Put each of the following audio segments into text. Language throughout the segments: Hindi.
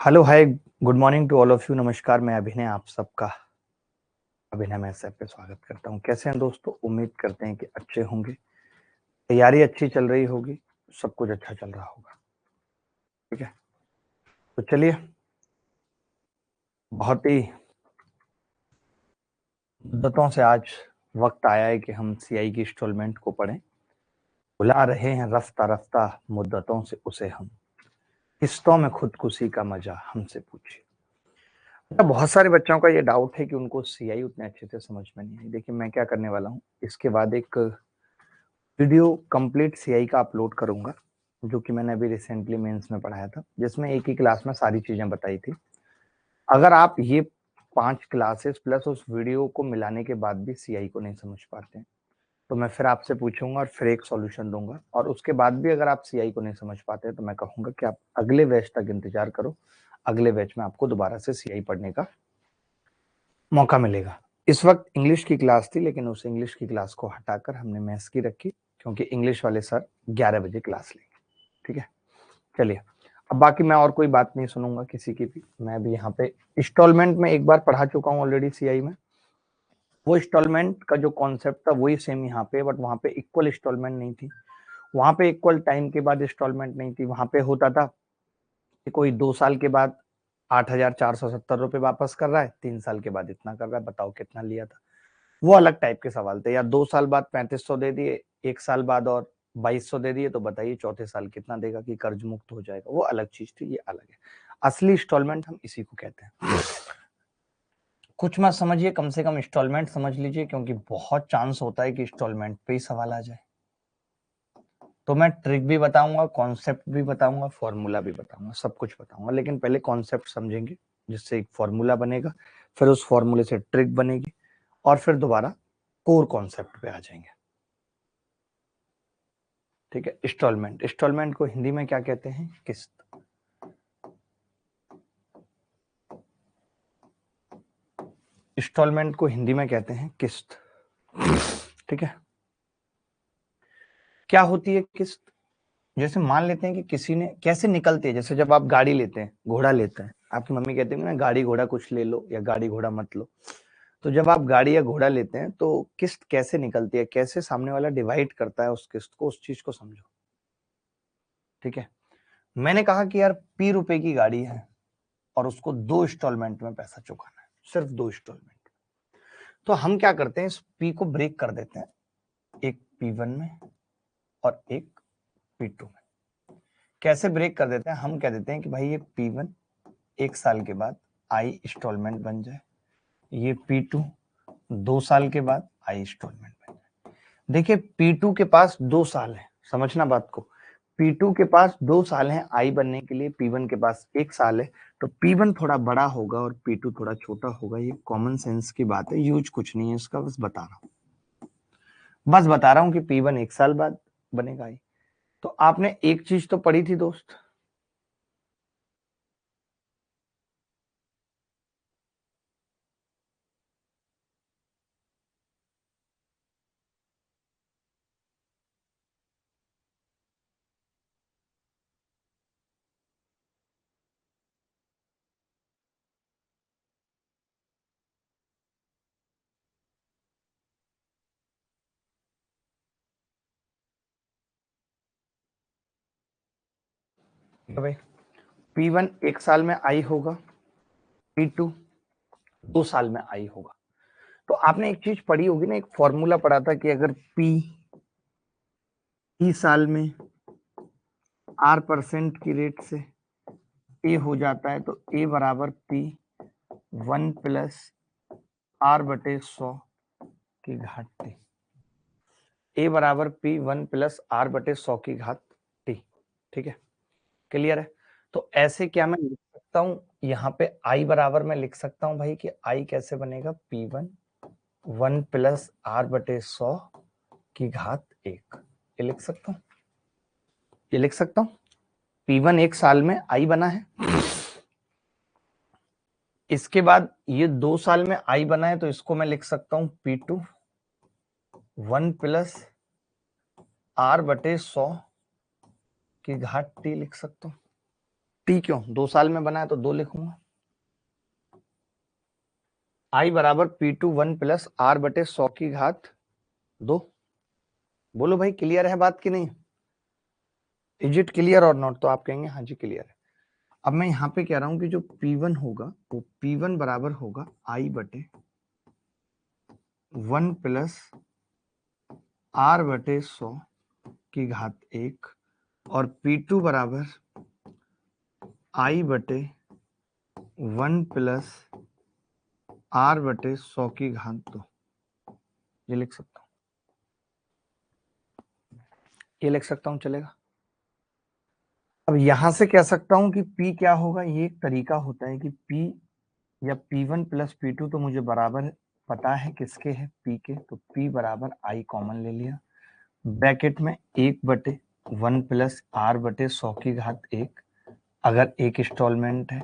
Hello hi good morning to all of you. नमस्कार, मैं अभिनय आप सबका अभिनय मैं सब पे स्वागत करता हूँ। कैसे हैं दोस्तों? उम्मीद करते हैं कि अच्छे होंगे। तैयारी अच्छी चल रही होगी, सब कुछ अच्छा चल रहा होगा। ठीक है, तो चलिए, बहुत ही मुद्दतों से आज वक्त आया है कि हम सीआई की इंस्टॉलमेंट को पढ़ें। बुला रहे हैं रफ्ता रफ्ता मुद्दतों से उसे हम, किस्तों में खुदकुशी का मजा हमसे पूछिए। बहुत सारे बच्चों का ये डाउट है कि उनको सीआई उतने अच्छे से समझ में नहीं आई। देखिए, मैं क्या करने वाला हूँ, इसके बाद एक वीडियो कंप्लीट सीआई का अपलोड करूंगा, जो कि मैंने अभी रिसेंटली मेंस में पढ़ाया था, जिसमें एक ही क्लास में सारी चीजें बताई थी। अगर आप ये 5 क्लासेस प्लस उस वीडियो को मिलाने के बाद भी सीआई को नहीं समझ पाते हैं, तो मैं फिर आपसे पूछूंगा और फिर एक सॉल्यूशन दूंगा। और उसके बाद भी अगर आप सीआई को नहीं समझ पाते तो मैं कहूंगा कि आप अगले बैच तक इंतजार करो। अगले बैच में आपको दोबारा से सीआई पढ़ने का मौका मिलेगा। इस वक्त इंग्लिश की क्लास थी, लेकिन उस इंग्लिश की क्लास को हटाकर हमने मैथ्स की रखी, क्योंकि इंग्लिश वाले सर 11 बजे क्लास लेंगे। ठीक है, चलिए। अब बाकी मैं और कोई बात नहीं सुनूंगा किसी की भी। मैं भी यहाँ पे इंस्टॉलमेंट में एक बार पढ़ा चुका हूँ ऑलरेडी सीआई में। वो इंस्टॉलमेंट का जो कॉन्सेप्ट था वही सेम यहाँ पे, बट वहां पे इक्वल इंस्टॉलमेंट नहीं थी। वहां पे इक्वल टाइम के बाद इंस्टॉलमेंट नहीं थी। वहां पे होता था कि कोई 2 साल के बाद 8,470 रुपए वापस कर रहा है, 3 साल के बाद इतना कर रहा है, बताओ कितना लिया था। वो अलग टाइप के सवाल थे। या 2 साल बाद 3500 दे दिए, 1 साल बाद और 2200 दे दिए, तो बताइए चौथे साल कितना देगा कि कर्ज मुक्त हो जाएगा। वो अलग चीज थी, ये अलग है। असली इंस्टॉलमेंट हम इसी को कहते हैं। कुछ मत समझिए, कम से कम इंस्टॉलमेंट समझ लीजिए, क्योंकि बहुत चांस होता है कि इंस्टॉलमेंट पे ही सवाल आ जाए। तो मैं ट्रिक भी बताऊंगा, कॉन्सेप्ट भी बताऊंगा, फॉर्मूला भी बताऊंगा, सब कुछ बताऊंगा। लेकिन पहले कॉन्सेप्ट समझेंगे, जिससे एक फॉर्मूला बनेगा, फिर उस फॉर्मूले से ट्रिक बनेगी, और फिर दोबारा कोर कॉन्सेप्ट पे आ जाएंगे। ठीक है, इंस्टॉलमेंट। इंस्टॉलमेंट को हिंदी में क्या कहते हैं? किस्त। इंस्टॉलमेंट को हिंदी में कहते हैं किस्त। ठीक है, क्या होती है किस्त? जैसे मान लेते हैं कि किसी ने, कैसे निकलती है, जैसे जब आप गाड़ी लेते हैं, घोड़ा लेते हैं, आपकी मम्मी कहती है ना गाड़ी घोड़ा कुछ ले लो या गाड़ी घोड़ा मत लो। तो जब आप गाड़ी या घोड़ा लेते हैं तो किस्त कैसे निकलती है, कैसे सामने वाला डिवाइड करता है उस किस्त को, उस चीज को समझो। ठीक है, मैंने कहा कि यार ₹P की गाड़ी है और उसको 2 इंस्टॉलमेंट में पैसा चुकाना है, सिर्फ 2 इंस्टॉलमेंट। तो हम क्या करते हैं, इस P को ब्रेक कर देते हैं, एक P1 में और एक P2 में। कैसे ब्रेक कर देते हैं? हम कह देते हैं कि भाई ये P1 1 साल के बाद I इंस्टॉलमेंट बन जाए, ये P2 2 साल के बाद I इंस्टॉलमेंट बन जाए। देखिए, P2 के पास 2 साल है, समझना बात को। P2 के पास 2 साल है I बनने के लिए, P1 के पास 1 साल है। तो P1 थोड़ा बड़ा होगा और P2 थोड़ा छोटा होगा। ये कॉमन सेंस की बात है, यूज कुछ नहीं है इसका, बस बता रहा हूं कि P1 1 साल बाद बनेगा I। तो आपने एक चीज तो पढ़ी थी दोस्त, भाई P1 1 साल में I होगा, P2 2 साल में I होगा। तो आपने एक चीज पढ़ी होगी ना, एक फॉर्मूला पढ़ा था कि अगर P साल में R% की रेट से A हो जाता है, तो A बराबर P1 प्लस R/100 की घात T। A बराबर P1 प्लस R/100 की घात T। ठीक है, क्लियर है? तो ऐसे क्या मैं लिख सकता हूं, यहाँ पे I बराबर मैं लिख सकता हूं भाई कि I कैसे बनेगा, P1 1 प्लस R/100 की घात 1। ये लिख सकता हूं, ये लिख सकता हूं। P1 1 साल में I बना है, इसके बाद ये 2 साल में I बना है, तो इसको मैं लिख सकता हूं P2 1 प्लस R/100 की घात T लिख सकता हूं। टी क्यों 2 साल में बना है तो 2 लिखूंगा। आई बराबर P2 1 प्लस आर बटे 100 की घात 2। बोलो भाई क्लियर है बात की नहीं? इज इट क्लियर और नॉट? तो आप कहेंगे हाँ जी क्लियर है। अब मैं यहाँ पे कह रहा हूँ कि जो P1 होगा वो P1 बराबर होगा आई बटे 1 प्लस आर बटे 100 की घात 1 और P2 बराबर आई बटे 1 प्लस आर बटे 100 की घात 2। ये लिख सकता हूँ, ये लिख सकता हूँ, चलेगा? अब यहां से कह सकता हूं कि P क्या होगा। ये एक तरीका होता है कि P या P1 प्लस P2 तो मुझे बराबर पता है किसके है, P के, तो P बराबर आई कॉमन ले लिया, ब्रैकेट में 1 बटे 1 प्लस आर बटे 100 की घात 1 अगर एक इंस्टॉलमेंट है,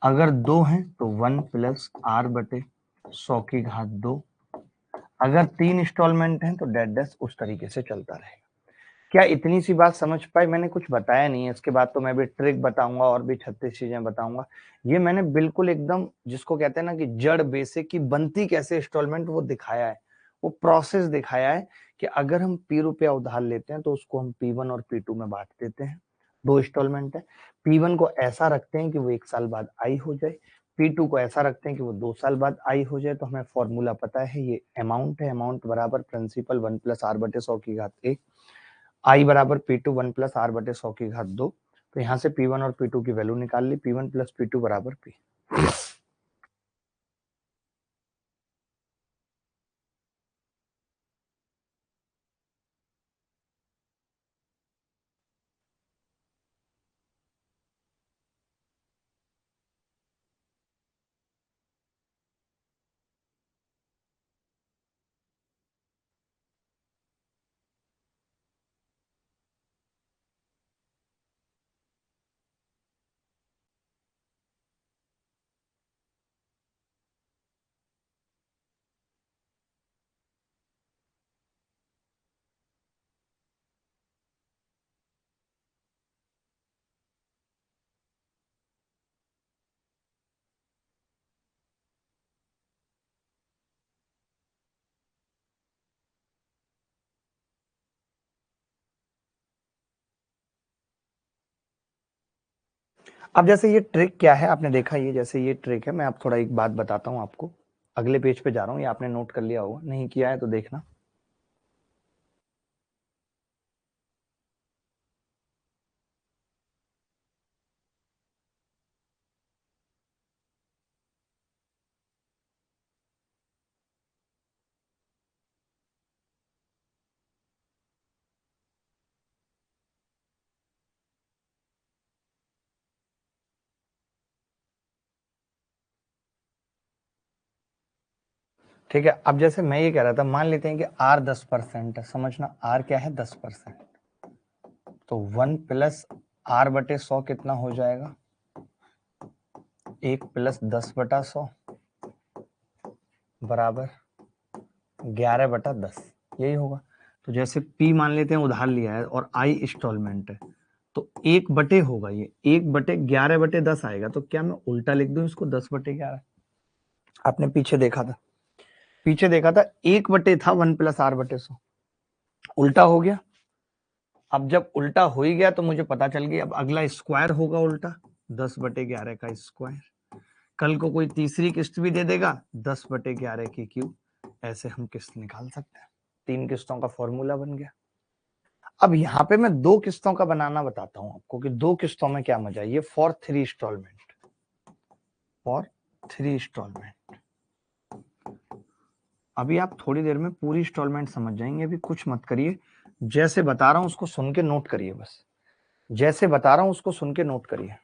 अगर 2 है तो 1 प्लस आर बटे 100 की घात 2, अगर 3 इंस्टॉलमेंट है तो डैश डैश उस तरीके से चलता रहेगा। क्या इतनी सी बात समझ पाए? मैंने कुछ बताया नहीं है, इसके बाद तो मैं भी ट्रिक बताऊंगा और भी 36 चीजें बताऊंगा। ये मैंने बिल्कुल एकदम जिसको कहते हैं ना कि जड़ बेसिक की बनती कैसे इंस्टॉलमेंट वो दिखाया है, वो प्रोसेस दिखाया है कि अगर हम P रुपया उधार लेते हैं तो उसको हम P1 और P2 में बांट देते हैं। 2 इंस्टॉलमेंट है, P1 को ऐसा रखते हैं कि वो 1 साल बाद आई हो जाए, P2 को ऐसा रखते हैं कि वो 2 साल बाद आई हो जाए। तो हमें फॉर्मूला पता है, ये अमाउंट है, अमाउंट बराबर प्रिंसिपल 1 प्लस आर बटे 100 की घात 1, आई बराबर P2 1 प्लस आर बटे 100 की घात 2। तो यहाँ से P1 और P2 की वैल्यू निकाल ली, P1 प्लस P2 बराबर P। अब जैसे ये ट्रिक क्या है आपने देखा, ये जैसे ये ट्रिक है, मैं आप थोड़ा एक बात बताता हूँ आपको। अगले पेज पे जा रहा हूँ, ये आपने नोट कर लिया होगा, नहीं किया है तो देखना। ठीक है, अब जैसे मैं ये कह रहा था, मान लेते हैं कि R 10% है, समझना R क्या है 10%, तो 1 प्लस आर बटे 100 कितना हो जाएगा, 1 प्लस 10 बटा 100 बराबर 11 बटा 10, यही होगा। तो जैसे P मान लेते हैं उधार लिया है और I इंस्टॉलमेंट है, तो 1 बटे होगा, ये 1 बटे 11 बटे 10 आएगा। तो क्या मैं उल्टा लिख दूं इसको 10 बटे 11? आपने पीछे देखा था, पीछे देखा था 1 बटे था 1 प्लस आर बटे 100, उल्टा हो गया। अब जब उल्टा हो ही गया तो मुझे पता चल गया अब अगला स्क्वायर होगा उल्टा, 10 बटे 11 का स्क्वायर। कल को कोई तीसरी किस्त भी दे देगा, 10 बटे 11 की क्यूब, ऐसे हम किस्त निकाल सकते हैं। 3 किस्तों का फॉर्मूला बन गया। अब यहाँ पे मैं 2 किस्तों का बनाना बताता हूँ आपको कि 2 किस्तों में क्या मजा है। ये फॉर 3 इंस्टॉलमेंट, फॉर 3 इंस्टॉलमेंट। अभी आप थोड़ी देर में पूरी इंस्टॉलमेंट समझ जाएंगे, अभी कुछ मत करिए, जैसे बता रहा हूं उसको सुन के नोट करिए, बस जैसे बता रहा हूं उसको सुन के नोट करिए,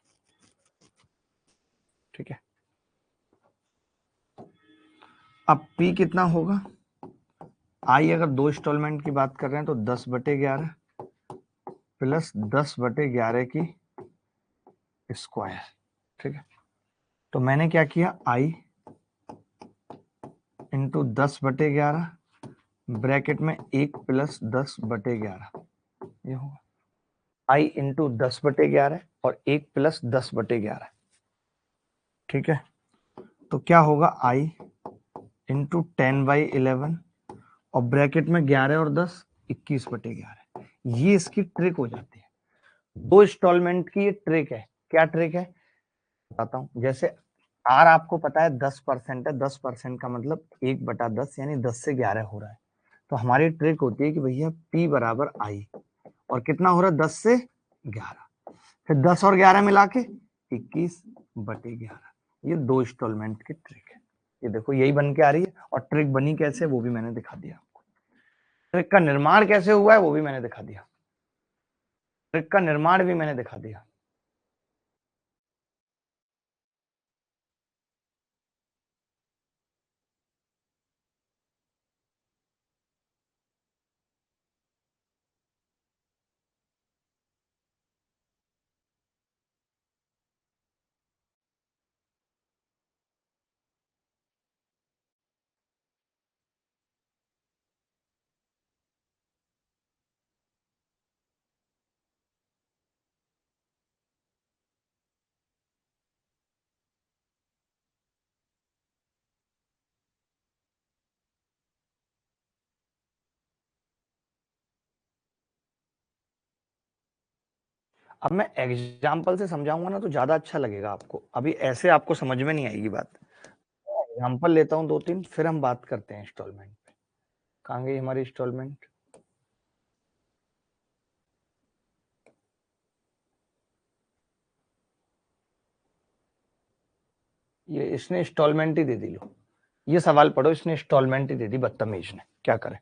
ठीक है? अब P कितना होगा, आई अगर 2 इंस्टॉलमेंट की बात कर रहे हैं तो 10 बटे 11 प्लस 10 बटे 11 की स्क्वायर, ठीक है? तो मैंने क्या किया, आई इंटू 10 बटे 11 ब्रैकेट में 1 प्लस 10 बटे 11, ये होगा। I इंटू 10/11 और 1 प्लस 10/11, ठीक है। तो क्या होगा I इंटू 10/11 और ब्रैकेट में 11 और 10 21/11। ये इसकी ट्रिक हो जाती है। 2 इंस्टॉलमेंट की ये ट्रिक है। क्या ट्रिक है बताता हूँ। जैसे आर आपको पता है 10% है, 10% का मतलब 1/10 यानी 10 से 11 हो रहा है। तो हमारी ट्रिक होती है कि भैया P बराबर आई और कितना हो रहा है 10 से 11, फिर 10 और 11 मिला के 21/11। ये 2 इंस्टॉलमेंट की ट्रिक है। ये देखो यही बन के आ रही है। और ट्रिक बनी कैसे वो भी मैंने दिखा दिया आपको। ट्रिक का निर्माण कैसे हुआ है वो भी मैंने दिखा दिया। ट्रिक का निर्माण भी मैंने दिखा दिया। अब मैं एग्जाम्पल से समझाऊंगा ना तो ज्यादा अच्छा लगेगा आपको। अभी ऐसे आपको समझ में नहीं आएगी बात। एग्जाम्पल लेता हूँ 2-3, फिर हम बात करते हैं इंस्टॉलमेंट पे। कहाँ गई हमारी इंस्टॉलमेंट? ये इसने इंस्टॉलमेंट ही दे दी। लो ये सवाल पढ़ो, इसने इंस्टॉलमेंट ही दे दी बदतमीज ने, क्या करें?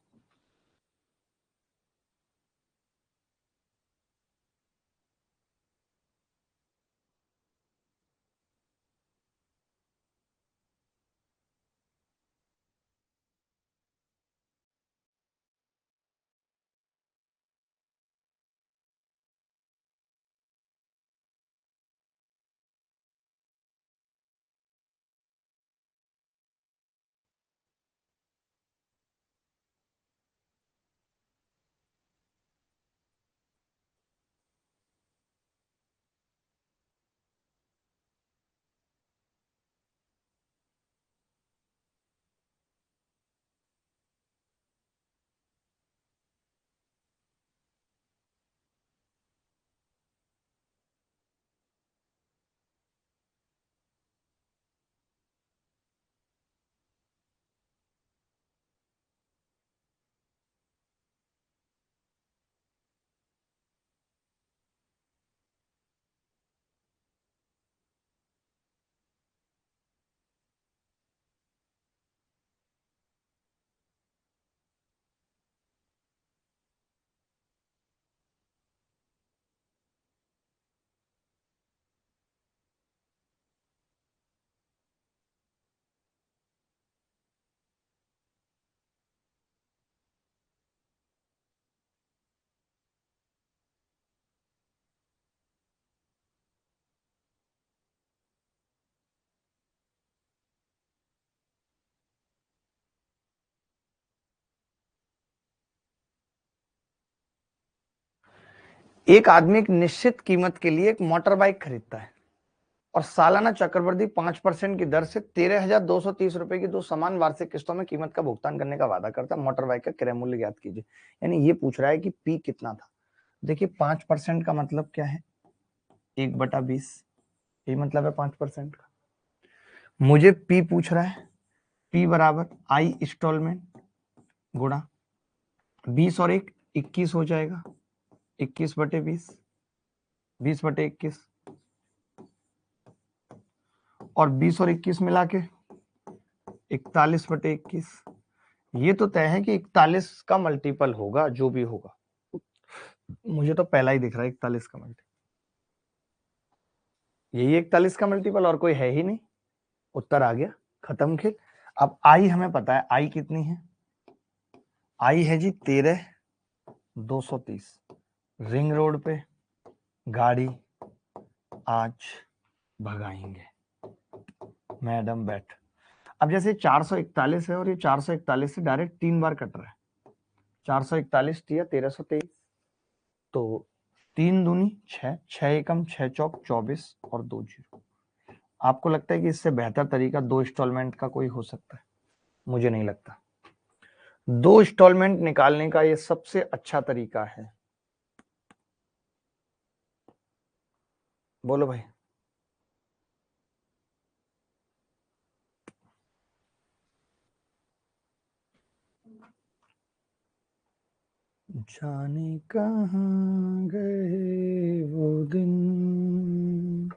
एक आदमी एक निश्चित कीमत के लिए एक मोटर बाइक खरीदता है और सालाना चक्रवृद्धि 5% की दर से 13,230 रुपए की 2 समान वार्षिक किस्तों में कीमत का भुगतान करने का वादा करता है। मोटर बाइक का क्रय मूल्य ज्ञात कीजिए। यानी ये पूछ रहा है कि पी कितना था। देखिए 5% का मतलब क्या है? 1/20, यही मतलब है 5% का। मुझे पी पूछ रहा है। पी बराबर आई इंस्टॉलमेंट गुणा 20 और 1 21 हो जाएगा। 21/20, 20/21 और 20 और 21 मिला के 41/21। ये तो तय है कि 41 का मल्टीपल होगा जो भी होगा। मुझे तो पहला ही दिख रहा है 41 का मल्टीपल। यही 41 का मल्टीपल और कोई है ही नहीं। उत्तर आ गया, खत्म खेल। अब आई हमें पता है, आई कितनी है? आई है जी 13,230। रिंग रोड पे गाड़ी आज भगाएंगे, मैडम बैठ। अब जैसे 441 है और ये 441 से डायरेक्ट 3 बार कट रहा है। 441 या 1323, तो 3 दूनी 6, 6 एकम 6 चौक 24 और 2 जीरो। आपको लगता है कि इससे बेहतर तरीका 2 इंस्टॉलमेंट का कोई हो सकता है? मुझे नहीं लगता। 2 इंस्टॉलमेंट निकालने का ये सबसे अच्छा तरीका है। बोलो भाई। जाने कहाँ गए वो दिन।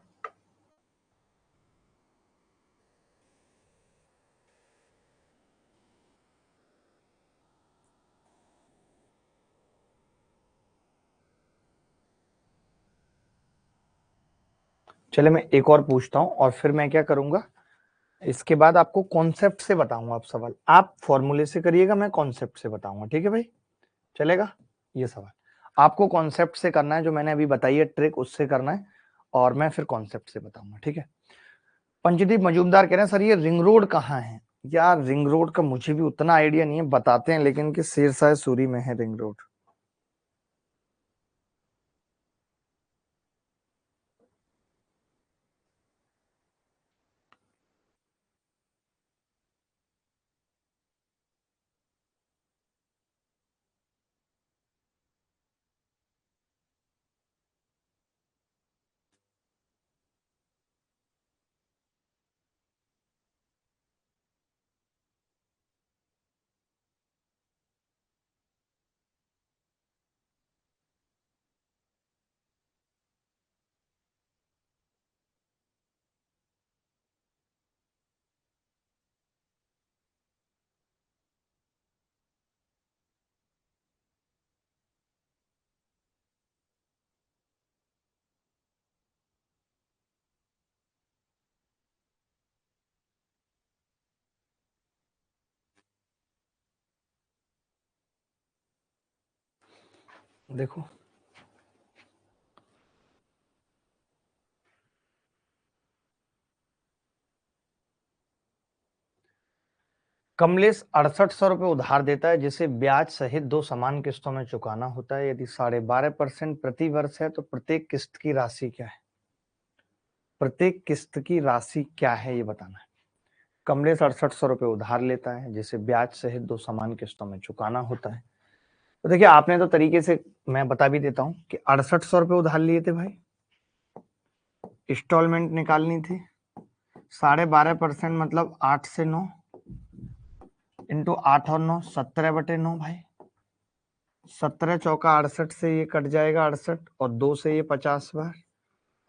चले मैं एक और पूछता हूं और फिर मैं क्या करूंगा, इसके बाद आपको कॉन्सेप्ट से बताऊंगा। आप सवाल आप फॉर्मूले से करिएगा, मैं कॉन्सेप्ट से बताऊंगा, ठीक है भाई? चलेगा? ये सवाल आपको कॉन्सेप्ट से करना है, जो मैंने अभी बताई है ट्रिक उससे करना है, और मैं फिर कॉन्सेप्ट से बताऊंगा, ठीक है? पंचदीप मजूमदार कह रहे हैं सर ये रिंग रोड कहाँ है? यार रिंग रोड का मुझे भी उतना आइडिया नहीं है, बताते हैं लेकिन कि सिरसा सूरी में है रिंग रोड। देखो कमलेश 6800 रुपये उधार देता है जिसे ब्याज सहित 2 समान किस्तों में चुकाना होता है। यदि 12.5% प्रति वर्ष है तो प्रत्येक किस्त की राशि क्या है? प्रत्येक किस्त की राशि क्या है ये बताना है। कमलेश 6800 रुपये उधार लेता है जिसे ब्याज सहित 2 समान किस्तों में चुकाना होता है। तो देखिए आपने तो तरीके से, मैं बता भी देता हूं कि 6800 रुपये उधार लिए थे भाई, इंस्टॉलमेंट निकालनी थी, 12.5% मतलब 8 से 9 इंटू 8 और 9 17/9 भाई। 17 चौका 68 से ये कट जाएगा 68 और 2 से ये 50 बार।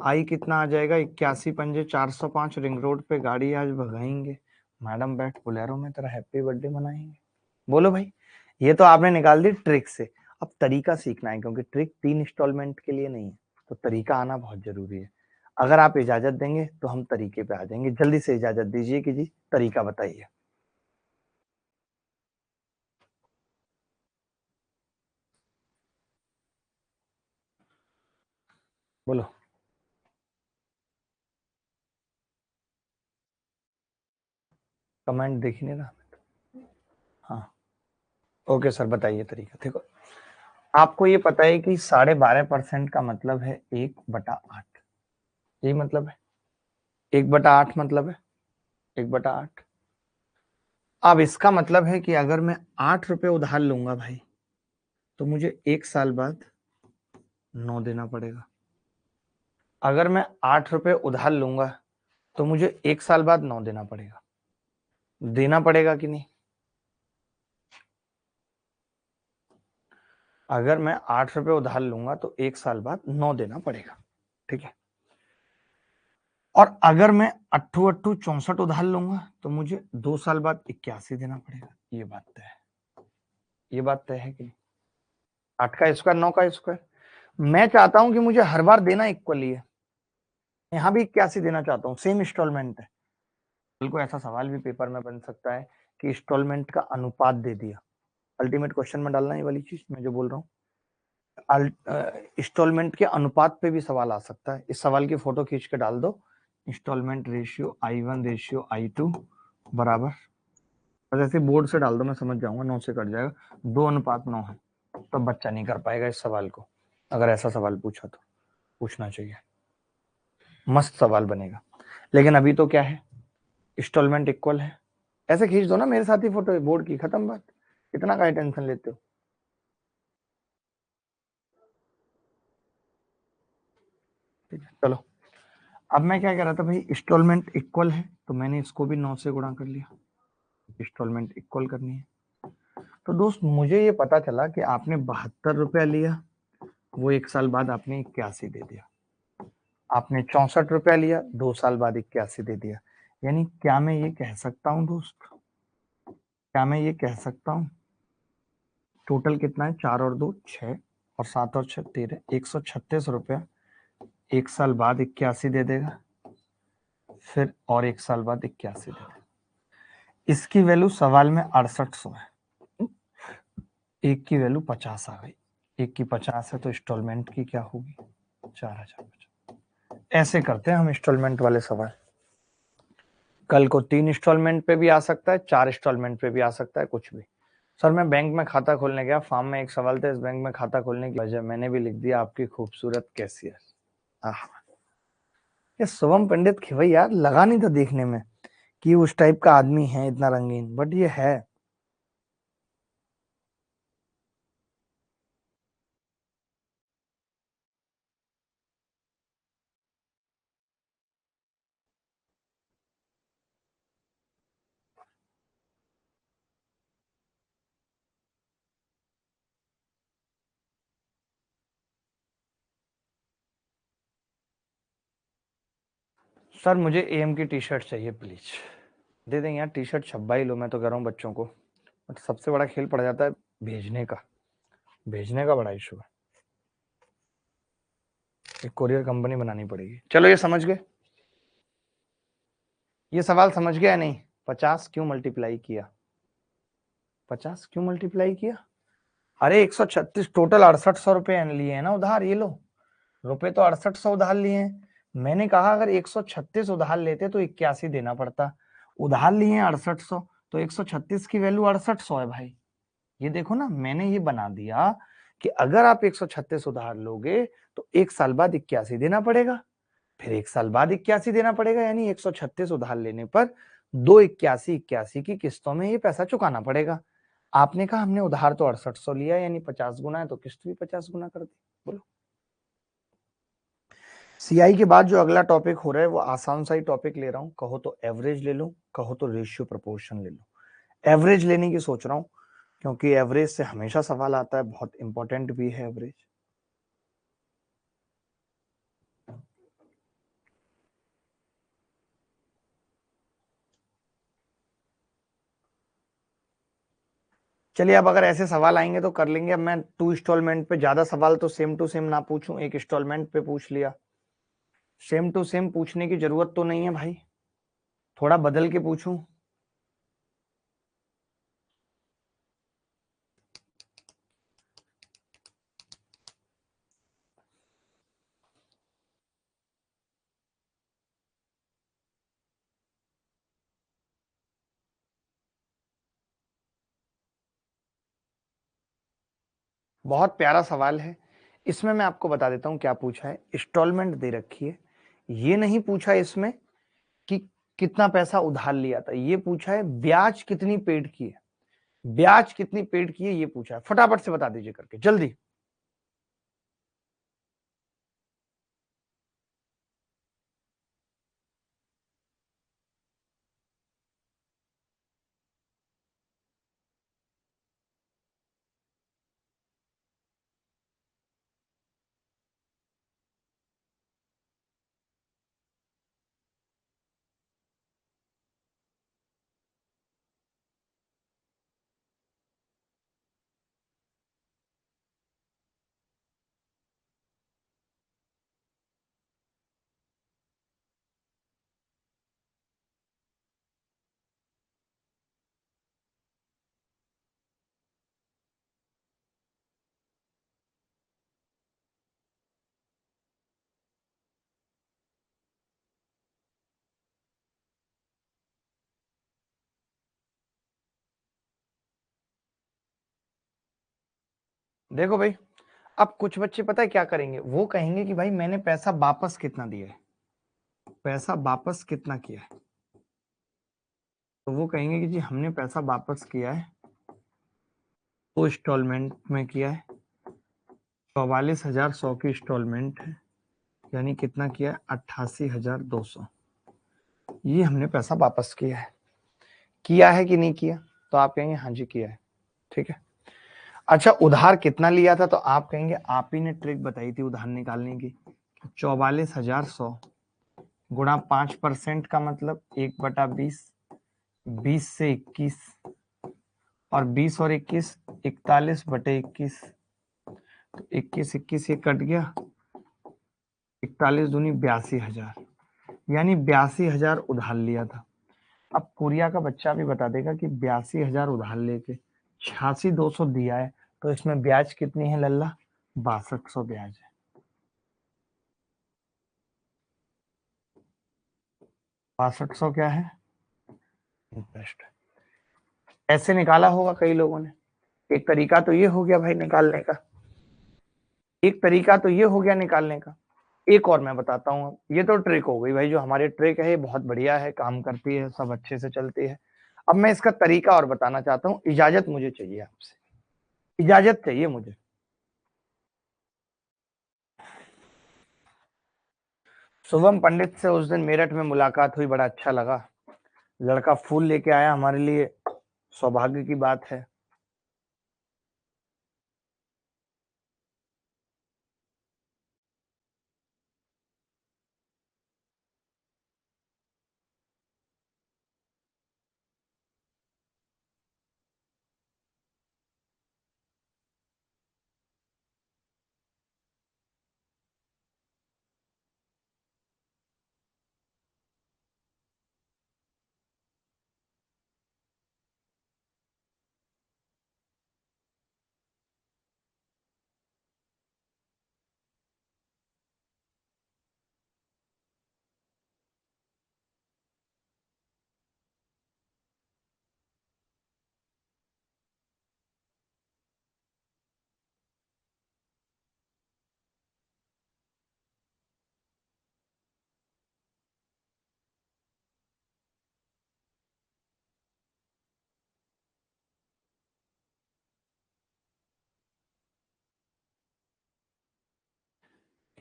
आई कितना आ जाएगा 81 पंजे 405। रिंग रोड पे गाड़ी आज भगाएंगे, मैडम बैठ बोलेरो में तेरा हैप्पी बर्थडे मनाएंगे। बोलो भाई, ये तो आपने निकाल दी ट्रिक से। अब तरीका सीखना है क्योंकि ट्रिक 3 इंस्टॉलमेंट के लिए नहीं है, तो तरीका आना बहुत जरूरी है। अगर आप इजाजत देंगे तो हम तरीके पे आ जाएंगे। जल्दी से इजाजत दीजिए कि जी तरीका बताइए। बोलो। कमेंट देख ही नहीं रहा। हाँ ओके सर बताइए तरीका। देखो आपको ये पता है कि 12.5% का मतलब है 1/8, यही मतलब है। 1/8 मतलब है 1/8। अब इसका मतलब है कि अगर मैं 8 रुपए उधार लूंगा भाई तो मुझे 1 साल बाद 9 देना पड़ेगा। अगर मैं 8 रुपए उधार लूंगा तो मुझे 1 साल बाद 9 देना पड़ेगा। देना पड़ेगा कि नहीं? अगर मैं 8 रुपए उधार लूंगा तो 1 साल बाद 9 देना पड़ेगा, ठीक है। और अगर मैं 8×8 = 64 उधार लूंगा तो मुझे 2 साल बाद 81 देना पड़ेगा। ये बात तय है, ये बात तय है कि नहीं? 8 का स्क्वायर 9 का स्क्वायर। मैं चाहता हूं कि मुझे हर बार देना इक्वली है, यहाँ भी 81 देना चाहता हूँ, सेम इंस्टॉलमेंट है। कल को ऐसा सवाल भी पेपर में बन सकता है कि इंस्टॉलमेंट का अनुपात दे दिया। अल्टीमेट क्वेश्चन में डालना ये वाली चीज मैं जो बोल रहा हूँ, इंस्टॉलमेंट के अनुपात पे भी सवाल आ सकता है। इस सवाल की फोटो खींच के डाल दो, instalment ratio I1 ratio I2 बराबर, जैसे बोर्ड से डाल दो मैं समझ जाऊंगा, 9 से कट जाएगा, 2:9 है, तो बच्चा नहीं कर पाएगा इस सवाल को। अगर ऐसा सवाल पूछा तो पूछना चाहिए, मस्त सवाल बनेगा। लेकिन अभी तो क्या है, इंस्टॉलमेंट इक्वल है। ऐसे खींच दो ना मेरे साथ ही फोटो बोर्ड की, खत्म बात। इतना का टेंशन लेते हो? ठीक है चलो। अब मैं क्या कह रहा था भाई, इंस्टॉलमेंट इक्वल है तो मैंने इसको भी 9 से गुणा कर लिया, इंस्टॉलमेंट इक्वल करनी है। तो दोस्त मुझे ये पता चला कि आपने 72 रुपया लिया, वो 1 साल बाद आपने 81 दे दिया। आपने 64 रुपया लिया, 2 साल बाद 81 दे दिया। यानी क्या मैं ये कह सकता हूँ दोस्त, क्या मैं ये कह सकता हूँ, टोटल कितना है, 4 और 2 6 और 7 और 6 13, 136 रुपया 1 साल बाद 81 दे देगा, फिर और 1 साल बाद 81 दे देगा। इसकी वैल्यू सवाल में 6800 है, एक की वैल्यू 50 आ गई, एक की 50 है तो इंस्टॉलमेंट की क्या होगी, 4050। ऐसे करते हैं हम इंस्टॉलमेंट वाले सवाल। कल को 3 इंस्टॉलमेंट पे भी आ सकता है, 4 इंस्टॉलमेंट पे भी आ सकता है, कुछ भी। सर मैं बैंक में खाता खोलने गया, फॉर्म में एक सवाल था, इस बैंक में खाता खोलने की वजह मैंने भी लिख दिया, आपकी खूबसूरत कैशियर। आह, ये शुभम पंडित खिवई यार लगा नहीं था देखने में कि उस टाइप का आदमी है इतना रंगीन, बट ये है। सर मुझे एम की टी शर्ट चाहिए प्लीज। दे देंगे यार, टी शर्ट छपवा ही लो, मैं तो कह रहा हूँ बच्चों को। बट सबसे बड़ा खेल पड़ जाता है भेजने का, भेजने का बड़ा इशू है, एक कोरियर कंपनी बनानी पड़ेगी। चलो ये समझ गए, ये सवाल समझ गया नहीं, 50 क्यों मल्टीप्लाई किया, 50 क्यों मल्टीप्लाई किया? अरे 136, टोटल 6800 रुपए लिए हैं ना उधार, ये लो, रुपए तो 6800 उधार लिए हैं। मैंने कहा अगर 136 उधार लेते तो 81 देना पड़ता, उधार लिए हैं 6800, तो 136 की वैल्यू 6800 है भाई। ये देखो ना, मैंने ये बना दिया कि अगर आप 136 उधार लोगे तो 1 साल बाद 81 देना पड़ेगा, फिर 1 साल बाद 81 देना पड़ेगा, यानी 136 उधार लेने पर 2 81 की किस्तों में ये पैसा चुकाना पड़ेगा। आपने कहा हमने उधार तो 6800 लिया, यानी 50 गुना है, तो किस्त भी 50 गुना कर दी। बोलो। सीआई के बाद जो अगला टॉपिक हो रहा है वो आसान सा ही टॉपिक ले रहा हूं, कहो तो एवरेज ले लो, कहो तो रेशियो प्रोपोर्शन ले लो। एवरेज लेने की सोच रहा हूं क्योंकि एवरेज से हमेशा सवाल आता है, बहुत इंपॉर्टेंट भी है एवरेज। चलिए अब अगर ऐसे सवाल आएंगे तो कर लेंगे। अब मैं 2 इंस्टॉलमेंट पे, ज्यादा सवाल तो सेम टू सेम ना पूछूं, एक इंस्टॉलमेंट पे पूछ लिया। सेम टू सेम पूछने की जरूरत तो नहीं है भाई, थोड़ा बदल के पूछूं। बहुत प्यारा सवाल है। इसमें मैं आपको बता देता हूं क्या पूछा है। इंस्टॉलमेंट दे रखी है, ये नहीं पूछा इसमें कि कितना पैसा उधार लिया था, ये पूछा है ब्याज कितनी पेड की है, ब्याज कितनी पेड की है ये पूछा है। फटाफट से बता दीजिए करके जल्दी। देखो भाई, अब कुछ बच्चे पता है क्या करेंगे, वो कहेंगे कि भाई मैंने पैसा वापस कितना दिया है, पैसा वापस कितना किया है, तो वो कहेंगे कि जी हमने पैसा वापस किया है 2 इंस्टॉलमेंट में किया है, 44,100 की इंस्टॉलमेंट है, यानी कितना किया है 88,200, ये हमने पैसा वापस किया है कि नहीं किया, तो आप कहेंगे हाँ जी किया है, ठीक है। अच्छा उधार कितना लिया था, तो आप कहेंगे आप ही ने ट्रिक बताई थी उधार निकालने की, 44,100 गुणा 5% का मतलब 1/20, 20 से 21, और 20 और 21 41/21, तो 21 ये कट गया, 41 दूनी 82,000, यानी 82,000 उधार लिया था। अब कोरिया का बच्चा भी बता देगा कि 82,000 उधार लेके 86,200 दिया है, तो इसमें ब्याज कितनी है लल्ला, 6200 ब्याज है। 6200 क्या है, इंटरेस्ट। ऐसे निकाला होगा कई लोगों ने, एक तरीका तो ये हो गया भाई निकालने का, एक तरीका तो ये हो गया निकालने का। एक और मैं बताता हूँ, ये तो ट्रिक हो गई भाई, जो हमारी ट्रिक है ये बहुत बढ़िया है, काम करती है, सब अच्छे से चलती है। अब मैं इसका तरीका और बताना चाहता हूँ, इजाजत मुझे चाहिए आपसे, इजाजत चाहिए मुझे। शुभम पंडित से उस दिन मेरठ में मुलाकात हुई, बड़ा अच्छा लगा, लड़का फूल लेके आया हमारे लिए, सौभाग्य की बात है।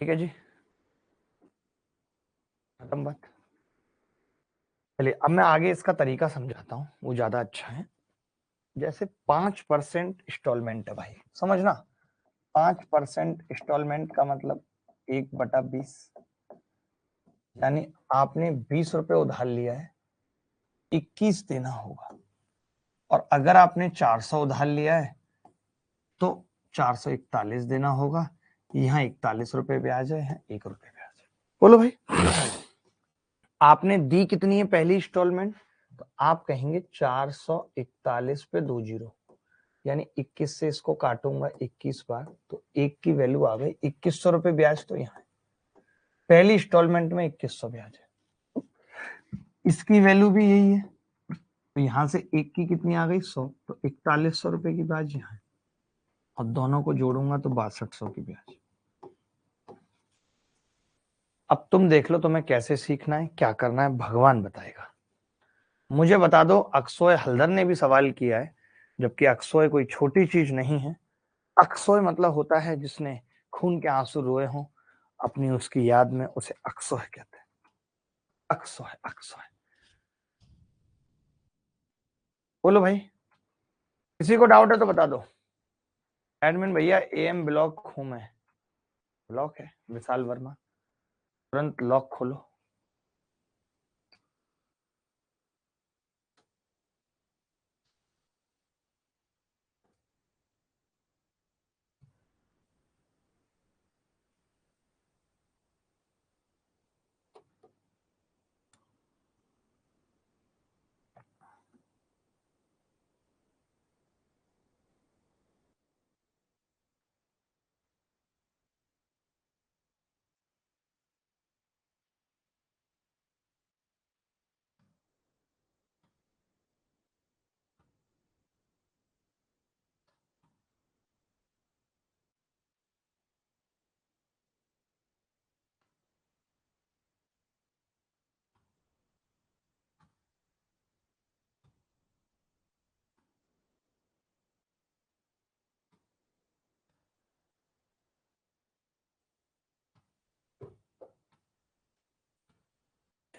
ठीक है जी, खत्म बात। चलिए अब मैं आगे इसका तरीका समझाता हूँ, वो ज्यादा अच्छा है। जैसे 5% इंस्टॉलमेंट है भाई, समझना, 5% इंस्टॉलमेंट का मतलब 1/20, यानी आपने 20 रुपए उधार लिया है, 21 देना होगा, और अगर आपने 400 उधार लिया है तो 441 देना होगा, यहाँ 41 रुपए ब्याज है, यहाँ 1 रुपए ब्याज है। बोलो भाई, आपने दी कितनी है पहली इंस्टॉलमेंट, तो आप कहेंगे 441 पे 2 जीरो, यानी 21 से इसको काटूंगा 21 बार, तो एक की वैल्यू आ गई 2100 रुपए ब्याज, तो यहाँ पहली इंस्टॉलमेंट में 2100 ब्याज है, इसकी वैल्यू भी यही है, तो यहाँ से एक की कितनी आ गई 100, तो 4100 रुपए की ब्याज यहाँ है, और दोनों को जोड़ूंगा तो 6200 की ब्याज। अब तुम देख लो तुम्हें कैसे सीखना है, क्या करना है, भगवान बताएगा। मुझे बता दो, अक्सोय हल्दर ने भी सवाल किया है, जबकि अक्सोय कोई छोटी चीज नहीं है। अक्सोय मतलब होता है जिसने खून के आंसू रोए हों अपनी उसकी याद में, उसे अक्सोय कहते हैं, अक्सोय अक्सोय। बोलो भाई, किसी को डाउट है तो बता दो। एडमिन भैया एम ब्लॉक हूं मैं, ब्लॉक है विशाल वर्मा, तुरंत लॉक खोलो।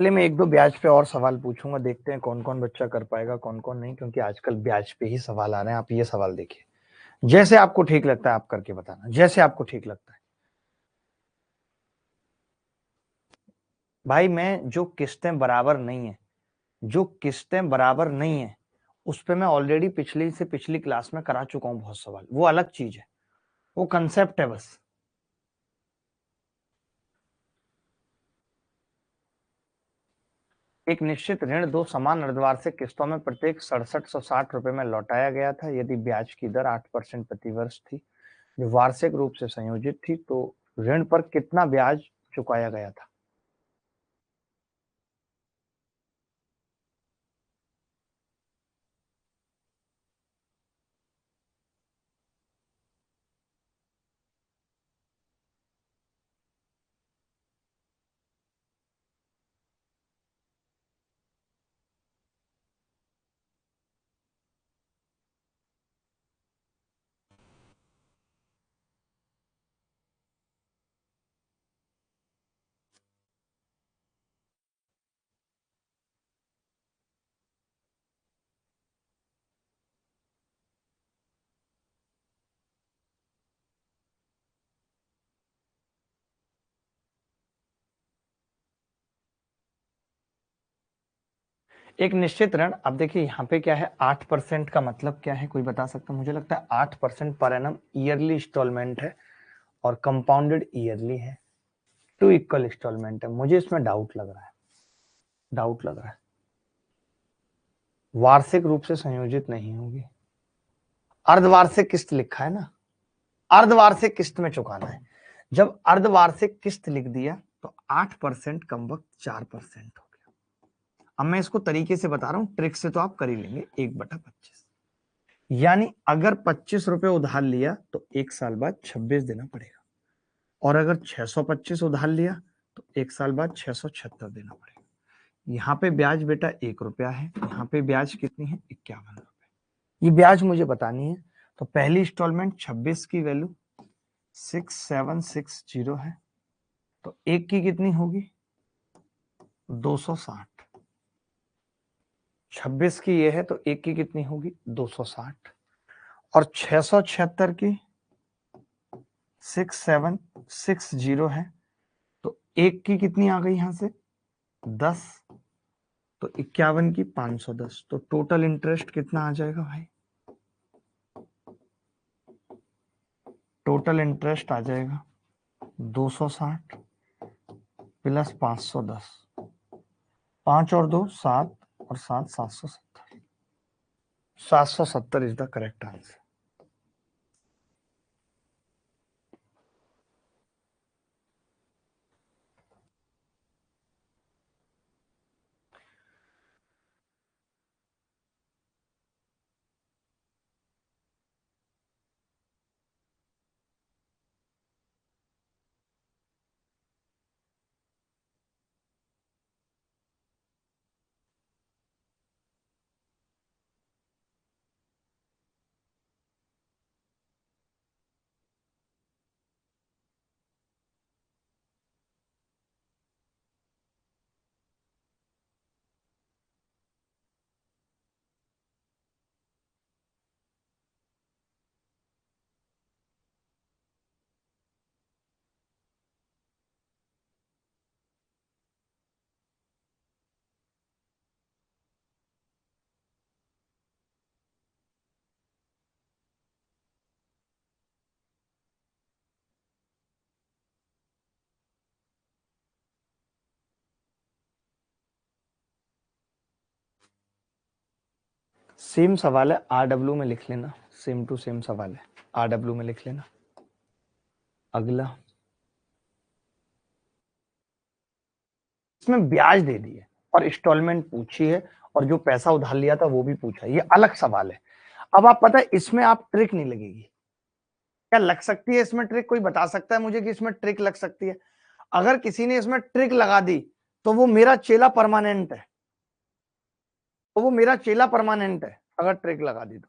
चलिए मैं एक दो ब्याज पे और सवाल पूछूंगा, देखते हैं कौन कौन बच्चा कर पाएगा कौन कौन नहीं, क्योंकि आजकल ब्याज पे ही सवाल आ रहे हैं। आप ये सवाल देखिए, जैसे आपको ठीक लगता है आप करके बताना, जैसे आपको ठीक लगता है। भाई मैं जो किस्तें बराबर नहीं है, जो किस्तें बराबर नहीं है उस पे मैं ऑलरेडी पिछली से पिछली क्लास में करा चुका हूं बहुत सवाल, वो अलग चीज है, वो कंसेप्ट है बस। एक निश्चित ऋण दो समान अर्धवार्षिक किस्तों में प्रत्येक 6760 रुपए में लौटाया गया था यदि ब्याज की दर 8% प्रतिवर्ष थी, जो वार्षिक रूप से संयोजित थी, तो ऋण पर कितना ब्याज चुकाया गया था। एक निश्चित ऋण, अब देखिए यहाँ पे क्या है, 8% का मतलब क्या है, कोई बता सकता है? मुझे लगता है 8% पर एनम ईयरली इंस्टॉलमेंट है और कंपाउंडेड ईयरली है, 2 इक्वल इंस्टॉलमेंट है। मुझे इसमें डाउट लग रहा है, डाउट लग रहा है, वार्षिक रूप से संयोजित नहीं होगी। अर्धवार्षिक किस्त लिखा है ना, अर्धवार्षिक किस्त में चुकाना है। जब अर्धवार्षिक किस्त लिख दिया तो 8% कम वक्त 4% हो गया। अब मैं इसको तरीके से बता रहा हूं, ट्रिक से तो आप कर ही लेंगे, 1/25, यानी अगर 25 रुपए उधार लिया तो एक साल बाद 26 देना पड़ेगा, और अगर 625 उधार लिया तो एक साल बाद 676 देना पड़ेगा। यहाँ पे ब्याज बेटा 1 रुपया है, यहाँ पे ब्याज कितनी है, 51 रुपए। ये ब्याज मुझे बतानी है। तो पहली इंस्टॉलमेंट 26 की वैल्यू 6760 है, तो एक की कितनी होगी, 260। 26 की ये है तो एक की कितनी होगी, 260। और 676 की 6760 है, तो एक की कितनी आ गई यहां से, 10। तो 51 की 510, तो टोटल इंटरेस्ट कितना आ जाएगा भाई, टोटल इंटरेस्ट आ जाएगा 260 प्लस 510, 5 और 2 7, और 7 770, 770 is the correct answer. Same सवाल है, आरडब्ल्यू में लिख लेना, सेम टू सेम सवाल है, आरडब्ल्यू में लिख लेना। अगला, इसमें ब्याज दे दी है और इंस्टॉलमेंट पूछी है, और जो पैसा उधार लिया था वो भी पूछा है, ये अलग सवाल है। अब आप पता है इसमें आप ट्रिक नहीं लगेगी, क्या लग सकती है इसमें ट्रिक, कोई बता सकता है मुझे कि इसमें ट्रिक लग सकती है? अगर किसी ने इसमें ट्रिक लगा दी तो वो मेरा चेला परमानेंट है, तो वो मेरा चेला परमानेंट है अगर ट्रिक लगा दी तो।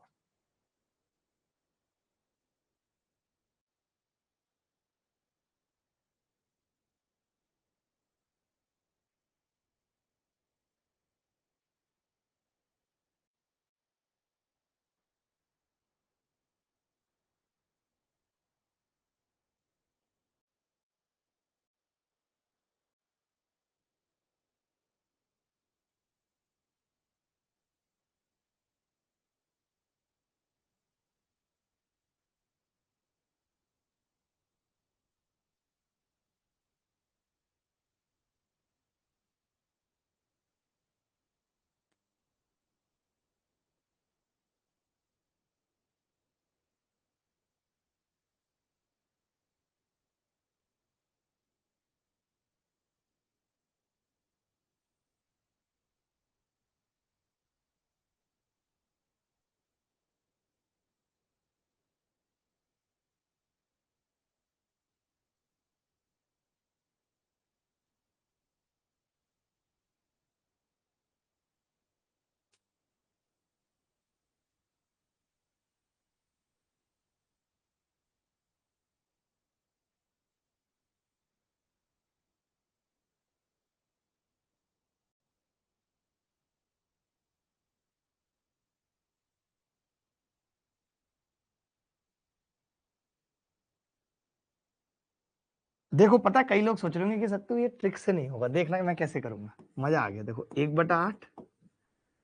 देखो पता, कई लोग सोच रहे होंगे कि सत्तू ये ट्रिक से नहीं होगा, देखना मैं कैसे करूंगा, मजा आ गया। देखो 1/8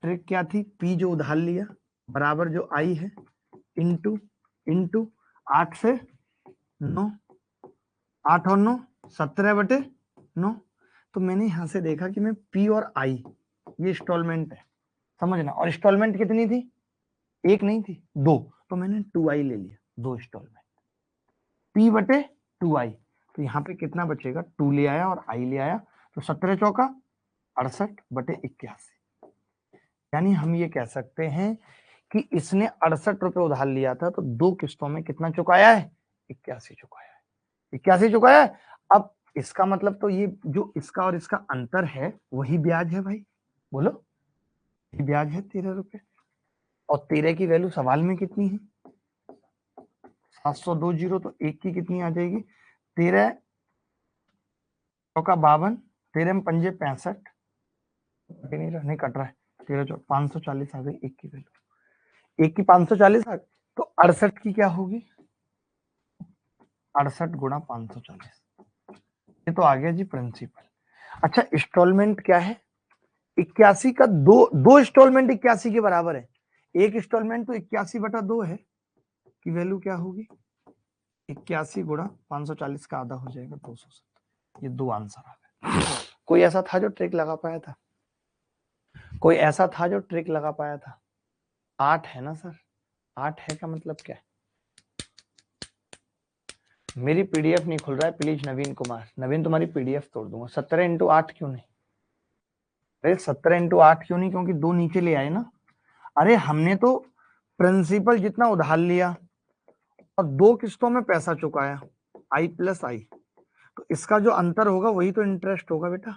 ट्रिक क्या थी, पी जो उधार लिया बराबर जो आई है इंटू इंटू 8 से 9, 8 और 9 17/9। तो मैंने यहां से देखा कि मैं पी और आई ये इंस्टॉलमेंट है, समझना, और इंस्टॉलमेंट कितनी थी, एक नहीं थी, दो, तो मैंने 2i ले लिया, दो इंस्टॉलमेंट, p/2i। तो यहाँ पे कितना बचेगा, 2 ले आया और i ले आया, तो 17 चौका 68/81। यानी हम ये कह सकते हैं कि इसने 68 रुपए उधार लिया था, तो दो किस्तों में कितना चुकाया है, 81 चुकाया है, 81 चुकाया है। अब इसका मतलब तो ये जो इसका और इसका अंतर है वही ब्याज है भाई, बोलो, ये ब्याज है 13 रुपए। और 13 की वैल्यू सवाल में कितनी है, 702 जीरो, तो एक की कितनी आ जाएगी, 13 चौका 52, 13 में पंजे 65, नहीं कट रहा है, 13 चौका 540 आ गई, एक की वैल्यू, एक की 540 आ गई, तो 68 की क्या होगी, 68 गुणा 540, ये तो आ गया जी प्रिंसिपल। अच्छा इंस्टॉलमेंट क्या है, 81 का दो, दो इंस्टॉलमेंट 81 के बराबर है, एक इंस्टॉलमेंट तो 81/2 है, की वैल्यू क्या होगी, 81 गुणा 540 का आधा हो जाएगा 270। ये दो आंसर आ गए। कोई ऐसा था जो ट्रिक लगा पाया था, कोई ऐसा था जो ट्रिक लगा पाया था, 8 है ना सर, 8 है का मतलब क्या है, मेरी पीडीएफ नहीं खुल रहा है, प्लीज नवीन कुमार, नवीन तुम्हारी पीडीएफ तोड़ दूंगा। 17x8 क्यों नहीं, अरे 17x8 क्यों नहीं, क्योंकि दो नीचे ले आए ना, अरे हमने तो प्रिंसिपल जितना उधार लिया और दो किस्तों में पैसा चुकाया, i+i, तो इसका जो अंतर होगा वही तो इंटरेस्ट होगा बेटा।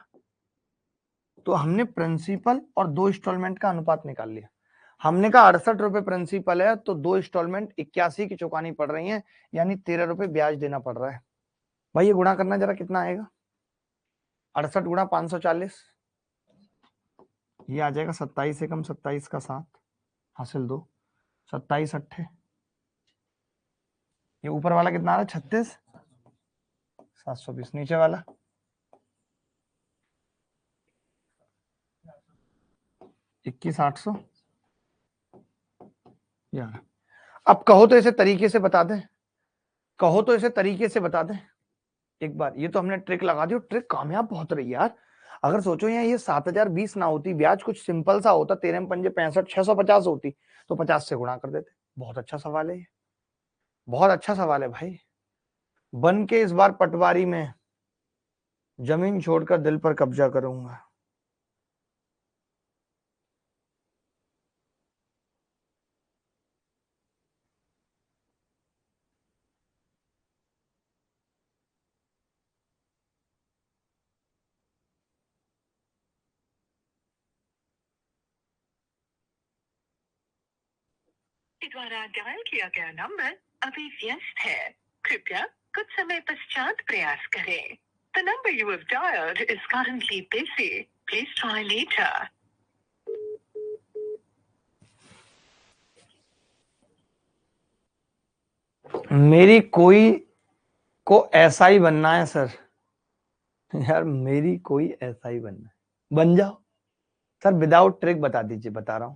तो हमने प्रिंसिपल और दो इंस्टॉलमेंट का अनुपात निकाल लिया, हमने कहा 68 रुपए प्रिंसिपल है तो दो इंस्टॉलमेंट 81 की चुकानी पड़ रही है, यानी 13 रुपए ब्याज देना पड़ रहा है। भाई ये गुणा करना जरा, कितना आएगा, 68 गुणा 540, ये आ जाएगा 27 से कम 27 का 7 हासिल 2, 27 अट्ठे, ये ऊपर वाला कितना आ रहा है 36, 720, नीचे वाला 21,800 यार। अब कहो तो इसे तरीके से बता दें, कहो तो इसे तरीके से बता दें एक बार, ये तो हमने ट्रिक लगा दी, ट्रिक कामयाब बहुत रही यार। अगर सोचो यहाँ ये 7,020 ना होती, ब्याज कुछ सिंपल सा होता, 13 में पंजे 65, 650 होती, तो 50 से गुणा कर देते। बहुत अच्छा सवाल है ये, बहुत अच्छा सवाल है भाई। बन के इस बार पटवारी में जमीन छोड़कर दिल पर कब्जा करूंगा। द्वारा डायल किया गया नंबर अभी व्यस्त है, कृपया कुछ समय पश्चात प्रयास करें। The number you have dialed is currently busy. Please try later. मेरी कोई को ऐसा ही बनना है सर, यार मेरी कोई ऐसा ही बनना है, बन जाओ सर, विदाउट ट्रिक बता दीजिए, बता रहा हूं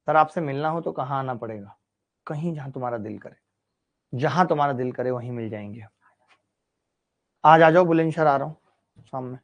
सर। आपसे मिलना हो तो कहाँ आना पड़ेगा, कहीं जहां तुम्हारा दिल करे, जहां तुम्हारा दिल करे वहीं मिल जाएंगे। आज आ जाओ, बुलंदशहर आ रहा हूँ शाम में।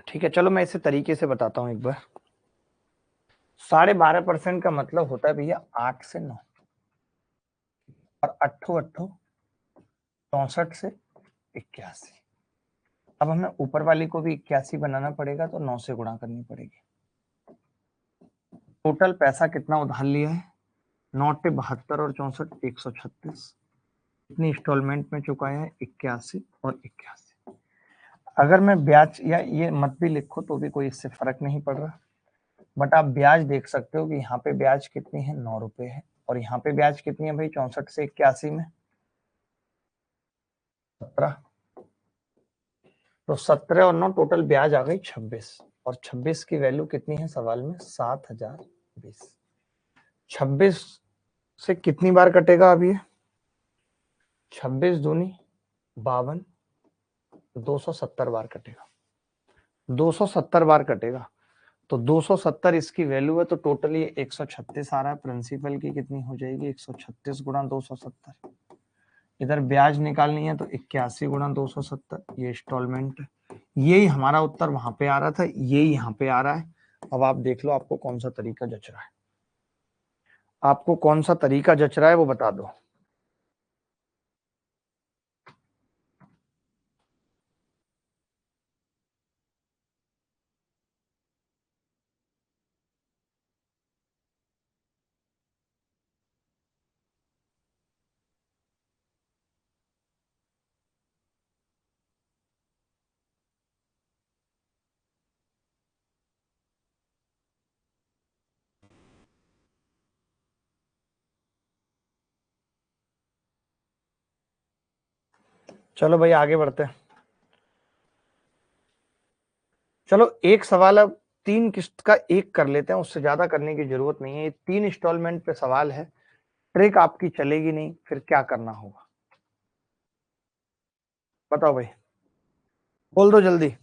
ठीक है चलो, मैं इसे तरीके से बताता हूँ एक बार। 12.5% का मतलब होता है भैया 8 से 9 और 64 से 81। अब हमें ऊपर वाली को भी 81 बनाना पड़ेगा तो 9 से गुणा करनी पड़ेगी। टोटल पैसा कितना उधार लिया है? 9 72 और 64 136। कितनी इंस्टॉलमेंट में चुकाया है? 81 और 81। अगर मैं ब्याज या ये मत भी लिखो तो भी कोई इससे फर्क नहीं पड़ रहा, बट आप ब्याज देख सकते हो कि यहाँ पे ब्याज कितनी है? 9 रुपए है। और यहाँ पे ब्याज कितनी है भाई? 64 से 81 में 17। तो 17 और 9 टोटल ब्याज आ गई 26। और 26 की वैल्यू कितनी है सवाल में? 7020। 26 से कितनी बार कटेगा अब ये? 26 दूनी 52, 270 बार कटेगा। 270 बार कटेगा तो 270 इसकी वैल्यू है, तो टोटल ये 136 आ रहा है। प्रिंसिपल की कितनी हो जाएगी? 136 गुणा 270। इधर ब्याज निकालनी है तो 81 गुणा 270, ये इंस्टॉलमेंट। यही हमारा उत्तर वहां पे आ रहा था, यही यहाँ पे आ रहा है। अब आप देख लो आपको कौन सा तरीका जच रहा है, आपको कौन सा तरीका जच रहा है वो बता दो। चलो भाई आगे बढ़ते हैं। चलो एक सवाल अब 3 किस्त का एक कर लेते हैं, उससे ज्यादा करने की जरूरत नहीं है। ये 3 इंस्टॉलमेंट पे सवाल है, ट्रिक आपकी चलेगी नहीं, फिर क्या करना होगा बताओ भाई, बोल दो जल्दी।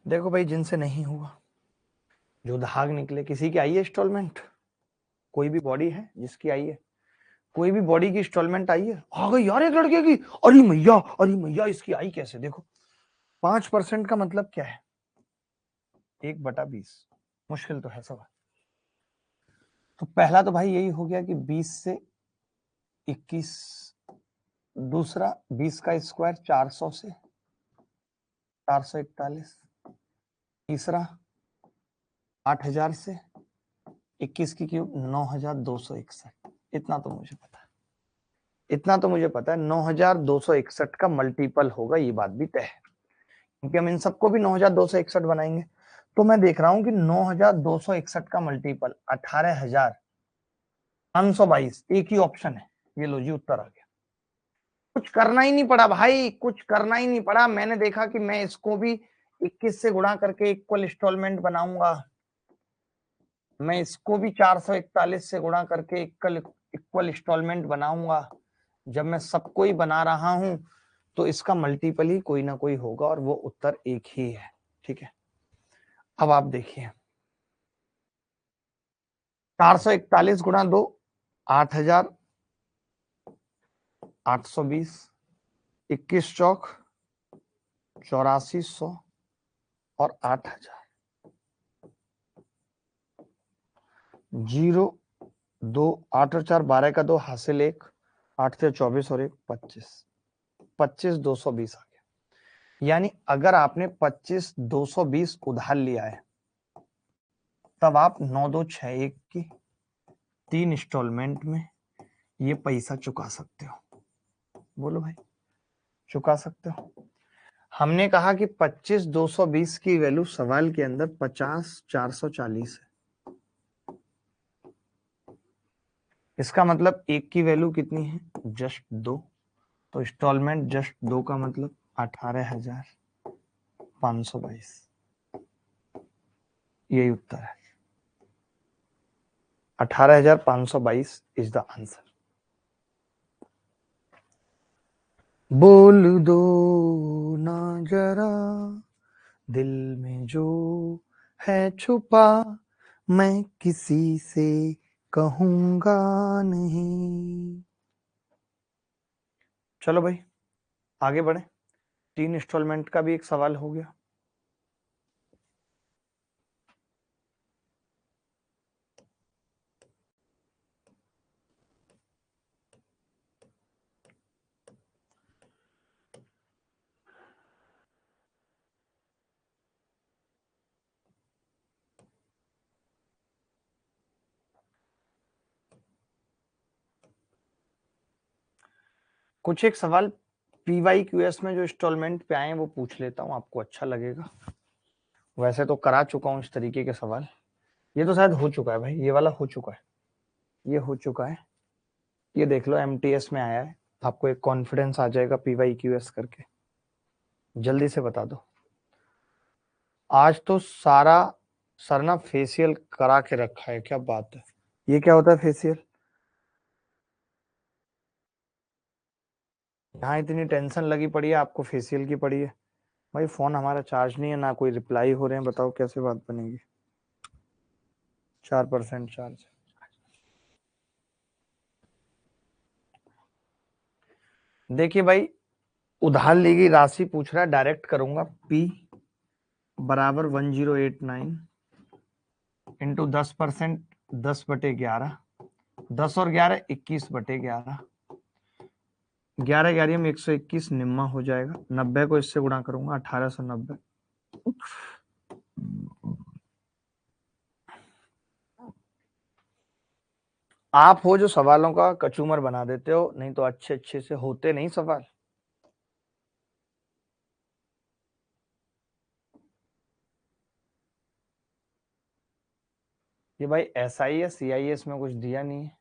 देखो भाई जिनसे नहीं हुआ, जो धाग निकले, किसी की आई है इंस्टॉलमेंट? कोई भी बॉडी है जिसकी आई है? कोई भी बॉडी की इंस्टॉलमेंट आई है? आ गई यार एक लड़के की, अरे मैया इसकी आई कैसे? देखो 5% का मतलब क्या है? 1/20। मुश्किल तो है सवाल। तो पहला तो भाई यही हो गया कि 20 से 21, दूसरा 20 का स्क्वायर 400 से 441, तीसरा 8000 से 21 की क्यूब 9261। इतना तो मुझे पता है, इतना तो मुझे पता है 9261 का मल्टीपल होगा, ये बात भी तय है, क्योंकि हम इन सबको भी 9261 बनाएंगे। तो मैं देख रहा हूं कि 9261 का मल्टीपल 18522, एक ही ऑप्शन है। ये लो जी उत्तर आ गया। कुछ करना ही नहीं पड़ा भाई, कुछ करना ही नहीं पड़ा। मैंने देखा कि मैं इसको भी 21 से गुणा करके इक्वल इंस्टॉलमेंट बनाऊंगा, मैं इसको भी 441 से गुणा करके इक्वल इंस्टॉलमेंट बनाऊंगा। जब मैं सबको ही बना रहा हूं तो इसका मल्टीपल ही कोई ना कोई होगा और वो उत्तर एक ही है। ठीक है, अब आप देखिए 441 गुणा 2 8820, 21 चौक 8400 और 8000। 0 2 8 और 4 12 का 2 हासिल 1, 8 से 24 और 1 25, 25,220 आ गया। यानी अगर आपने 25,220 उधार लिया है तब आप 9261 की 3 इंस्टॉलमेंट में ये पैसा चुका सकते हो। बोलो भाई, चुका सकते हो? हमने कहा कि 25,220 की वैल्यू सवाल के अंदर 50,440 है। इसका मतलब एक की वैल्यू कितनी है? जस्ट 2। तो इंस्टॉलमेंट जस्ट 2 का मतलब 18,522। यही उत्तर है, 18,522 इज द आंसर। बोल दो ना जरा दिल में जो है छुपा, मैं किसी से कहूंगा नहीं। चलो भाई आगे बढ़े। 3 इंस्टॉलमेंट का भी एक सवाल हो गया। कुछ एक सवाल PYQS में जो इंस्टॉलमेंट पे आए हैं वो पूछ लेता हूं, आपको अच्छा लगेगा। वैसे तो करा चुका हूं इस तरीके के सवाल। ये तो शायद हो चुका है भाई, ये वाला हो चुका है, ये हो चुका है। ये देख लो MTS में आया है, आपको एक कॉन्फिडेंस आ जाएगा PYQS करके। जल्दी से बता दो। आज तो सारा सर ना फेशियल करा के रखा है, क्या बात है। ये क्या होता है फेशियल? यहाँ इतनी टेंशन लगी पड़ी है, आपको फेशियल की पड़ी है। भाई फोन हमारा चार्ज नहीं है, ना कोई रिप्लाई हो रहे हैं, बताओ कैसे बात बनेगी। 4% चार्ज। देखिए भाई, उधार ली गई राशि पूछ रहा है, डायरेक्ट करूंगा। P बराबर 1089 इंटू 10%, 10/11, 10 और 11 21/11, 11 11 में 121 निम्मा हो जाएगा। 90 को इससे गुणा करूंगा 1890। आप हो जो सवालों का कचूमर बना देते हो, नहीं तो अच्छे अच्छे से होते नहीं सवाल। ये भाई SIS CIS में कुछ दिया नहीं है।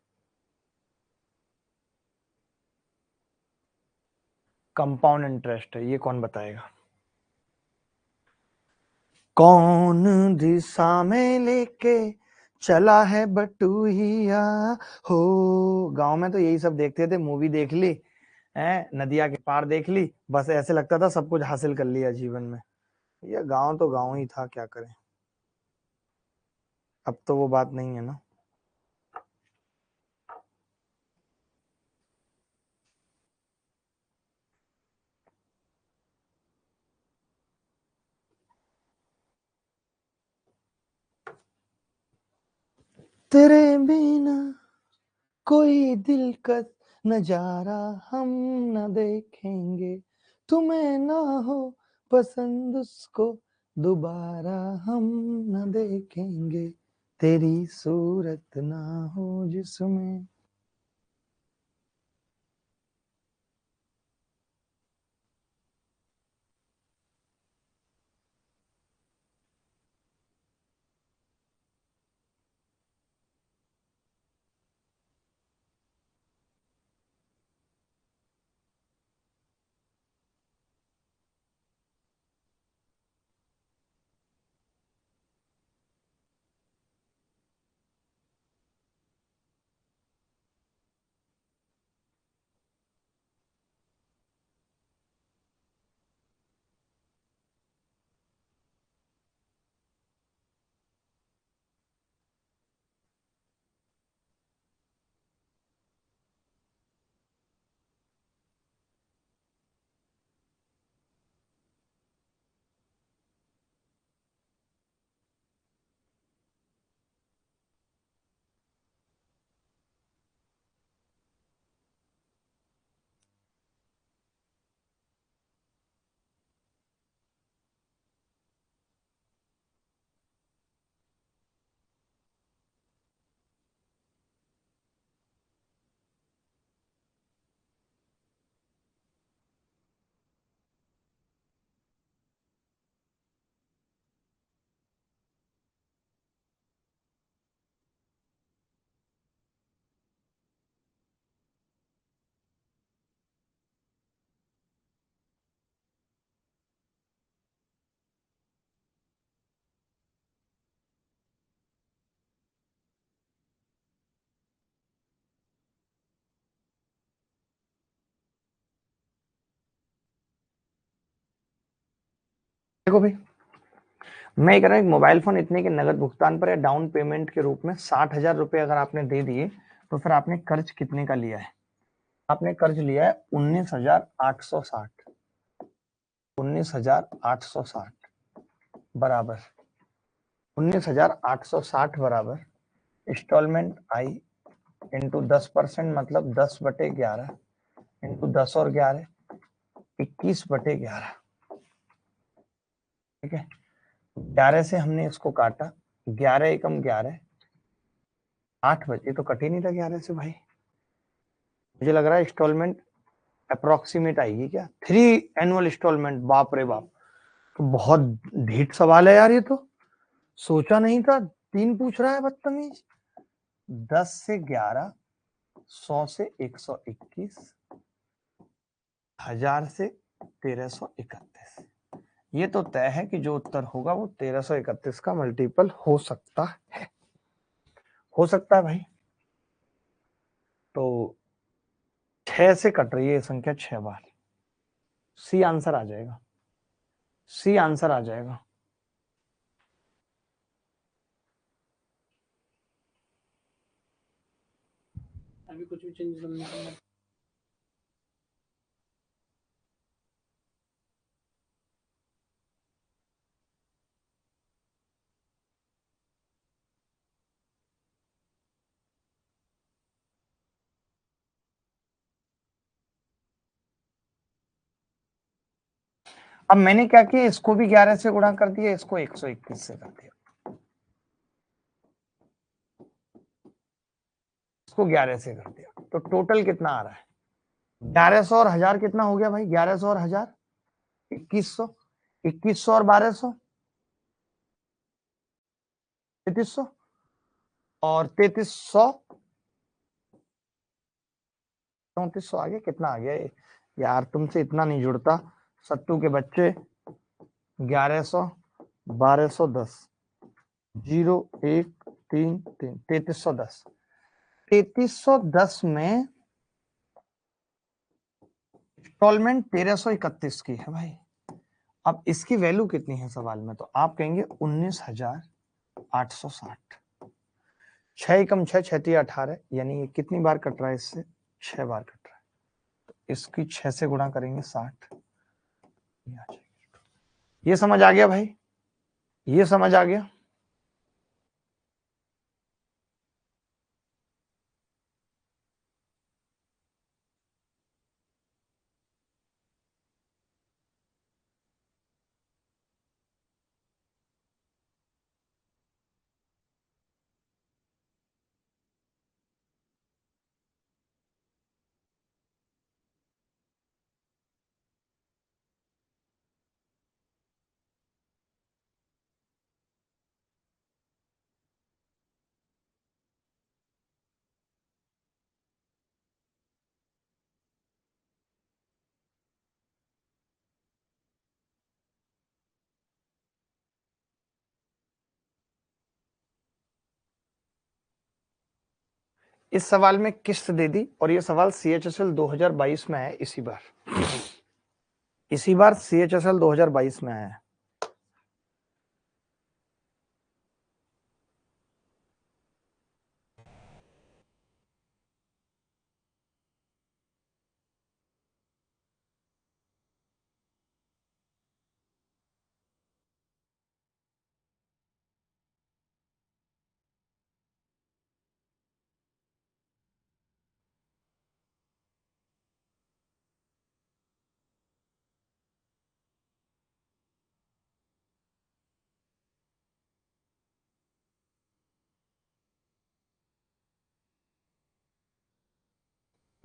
कंपाउंड इंटरेस्ट है, ये कौन बताएगा? कौन दिशा में लेके चला है बटुहिया हो। गांव में तो यही सब देखते थे, मूवी देख ली है, नदिया के पार देख ली, बस ऐसे लगता था सब कुछ हासिल कर लिया जीवन में। ये गांव तो गांव ही था, क्या करें। अब तो वो बात नहीं है ना। तेरे बिना कोई दिलकश नजारा हम न देखेंगे, तुम्हें ना हो पसंद उसको दोबारा हम न देखेंगे, तेरी सूरत ना हो जिसमें। देखो भाई, मैं कह रहा हूँ मोबाइल फोन इतने के नगद भुगतान पर या डाउन पेमेंट के रूप में 60,000 रुपए अगर आपने दे दिए, तो फिर आपने कर्ज कितने का लिया है? आपने कर्ज लिया है 19,860। 19,860 बराबर 19,860 बराबर इंस्टॉलमेंट आई इंटू 10%, मतलब 10/11 इंटू 10 और 11, 21/11। ठीक है, 11 से हमने इसको काटा, 11 एकम 11, 8 बजे तो कट ही नहीं था 11 से भाई। मुझे लग रहा है इंस्टॉलमेंट अप्रोक्सीमेट आएगी क्या, 3 एनुअल इंस्टॉलमेंट। बाप रे बाप, तो बहुत ढीठ सवाल है यार ये तो, सोचा नहीं था। 3 पूछ रहा है बदतमीज। 10 से 11, 100 से 121, 1000 से 1331। ये तो तय है कि जो उत्तर होगा वो 1331 का मल्टीपल हो सकता है, हो सकता है भाई। तो 6 से कट रही है ये संख्या 6 बार। सी आंसर आ जाएगा, सी आंसर आ जाएगा। अभी कुछ भी चेंज नहीं करना। अब मैंने क्या किया, इसको भी 11 से गुणा कर दिया, इसको 121 से कर दिया, इसको 11 से कर दिया, तो टोटल कितना आ रहा है? 1100 और 1000 कितना हो गया भाई? 1100 और 1000 2100, 2100 और 1200 3300, और 3300 3400 आ गया। कितना आ गया ये? यार तुमसे इतना नहीं जुड़ता, सत्तू के बच्चे। 1100, 1210, 0133, 3310। 3310 में इंस्टॉलमेंट 1331 की है भाई। अब इसकी वैल्यू कितनी है सवाल में, तो आप कहेंगे 19,860। 6 एकम 6, 6 18, यानी ये कितनी बार कट रहा है इससे? 6 बार कट रहा है। तो इसकी 6 से गुणा करेंगे 60, ये आ जाएगी। ये समझ आ गया भाई, ये समझ आ गया। इस सवाल में किस्त दे दी और ये सवाल CHSL 2022 में आया इसी बार CHSL 2022 में आया है।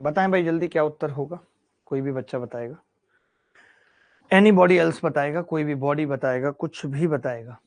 बताएं भाई जल्दी क्या उत्तर होगा, कोई भी बच्चा बताएगा, एनी बॉडी एल्स बताएगा, कोई भी बॉडी बताएगा, कुछ भी बताएगा।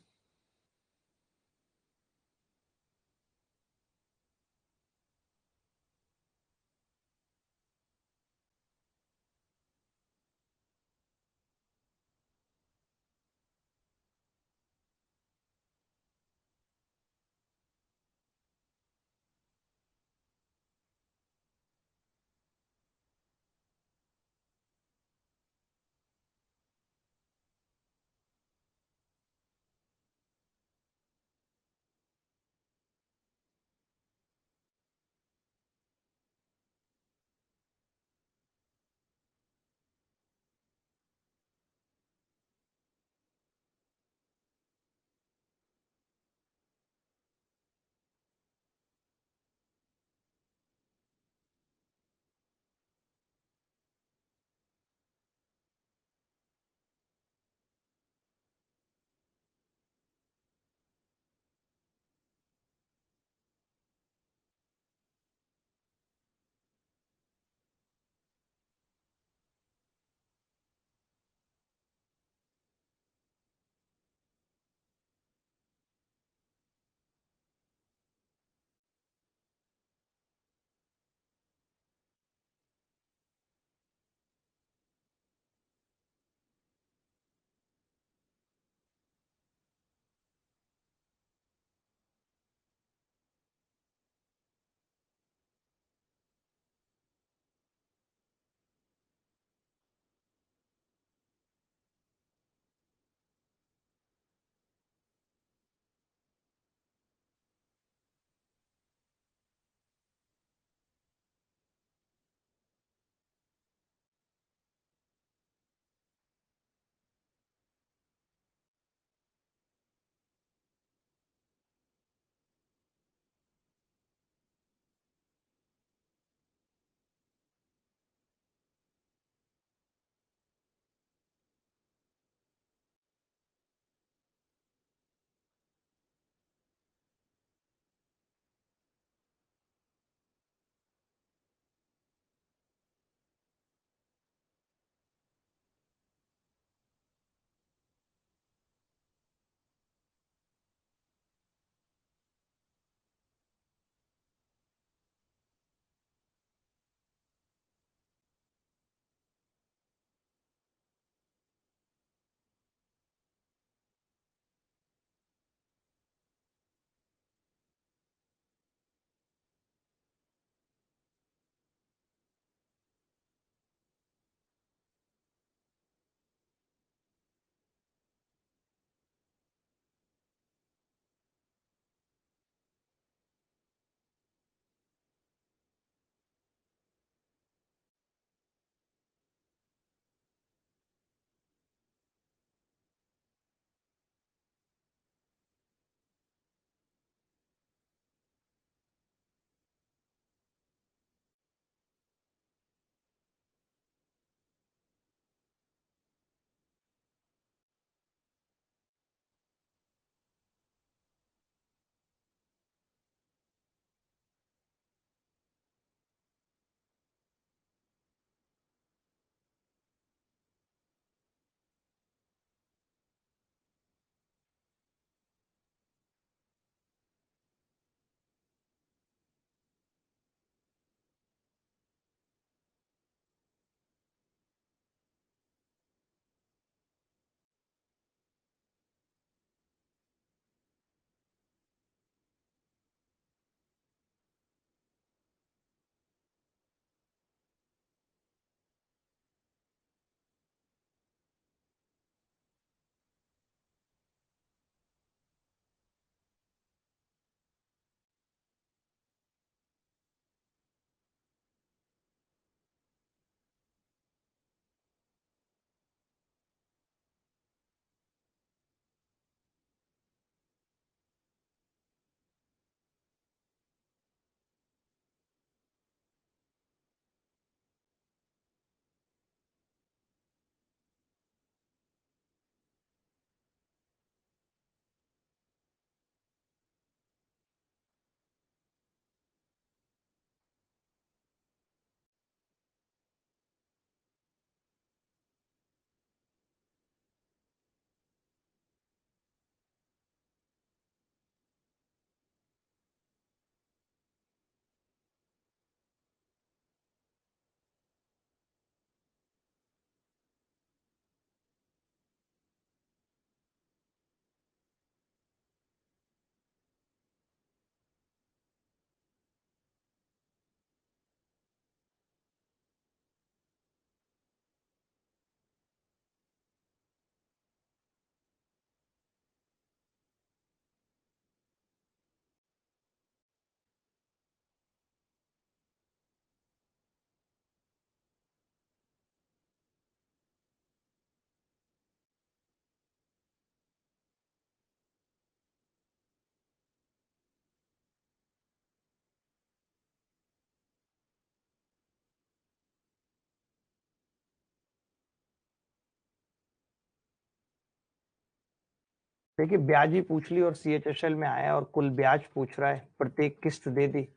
देखिए ब्याज ही पूछ ली और CHSL में आया और कुल ब्याज पूछ रहा है, प्रत्येक किस्त दे दी,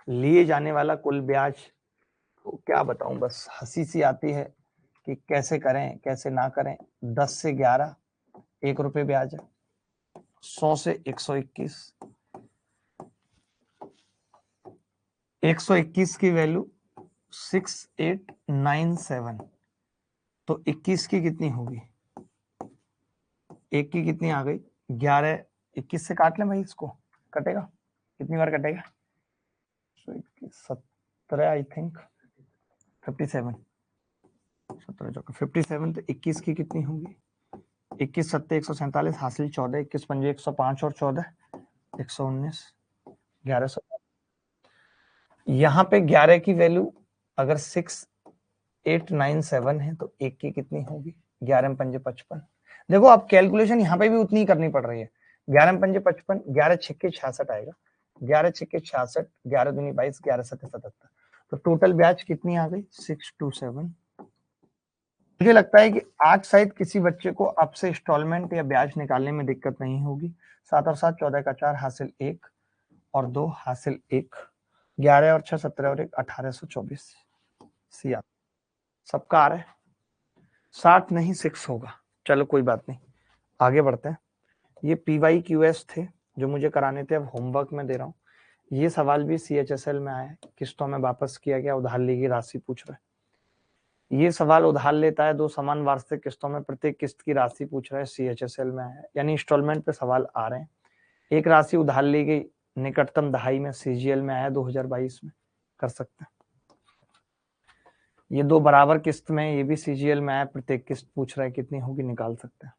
लिए जाने वाला कुल ब्याज, तो क्या बताऊं, बस हंसी सी आती है कि कैसे करें कैसे ना करें। 10 से 11 ₹1 ब्याज है, 100 से 121, 121 की वैल्यू 6897, तो 21 की कितनी होगी, एक की कितनी आ गई 11, 21 से काट लें भाई, इसको कटेगा, कितनी बार कटेगा, 17 आई थिंक 57, 57, तो 21 की कितनी होगी, 21 सत्ते 147 हासिल 14, 21 पंजे 105 और 14 119, 1100। यहाँ पे 11 की वैल्यू अगर 6897 है तो एक की कितनी होगी, 11 पंजे 55। देखो आप कैलकुलेशन यहाँ पे भी उतनी ही करनी पड़ रही है, 11 पंजे 55, 11 छक्के 66 आएगा, 11 छक्के 66, 11 दूनी 22, 11 सत्ते 77, तो टोटल ब्याज कितनी आ गई 627। मुझे लगता है कि आज शायद किसी बच्चे को आपसे इंस्टॉलमेंट या ब्याज निकालने में दिक्कत नहीं होगी। 7 और 7 14 का 4 हासिल 1 और 2 हासिल 1, 11 और 6 17 और 1 1824। सिया सबका आ रहा है, 60 नहीं 6 होगा। चलो कोई बात नहीं, आगे बढ़ते हैं। ये PYQS थे जो मुझे कराने थे, अब होमवर्क में दे रहा हूँ। ये सवाल भी CHSL में आया है, किस्तों में वापस किया गया, उधार ली गई राशि पूछ रहा है। ये सवाल उधार लेता है 2 समान वार्षिक किस्तों में, प्रत्येक किस्त की राशि पूछ रहा है, CHSL में आया है, यानी इंस्टॉलमेंट पे सवाल आ रहे हैं। एक राशि उधार ली गई निकटतम दहाई में, CGL में आया 2022 में, कर सकते हैं। ये 2 बराबर किस्त में, ये भी CGL में आया, प्रत्येक किस्त पूछ रहा है कितनी होगी, निकाल सकते हैं।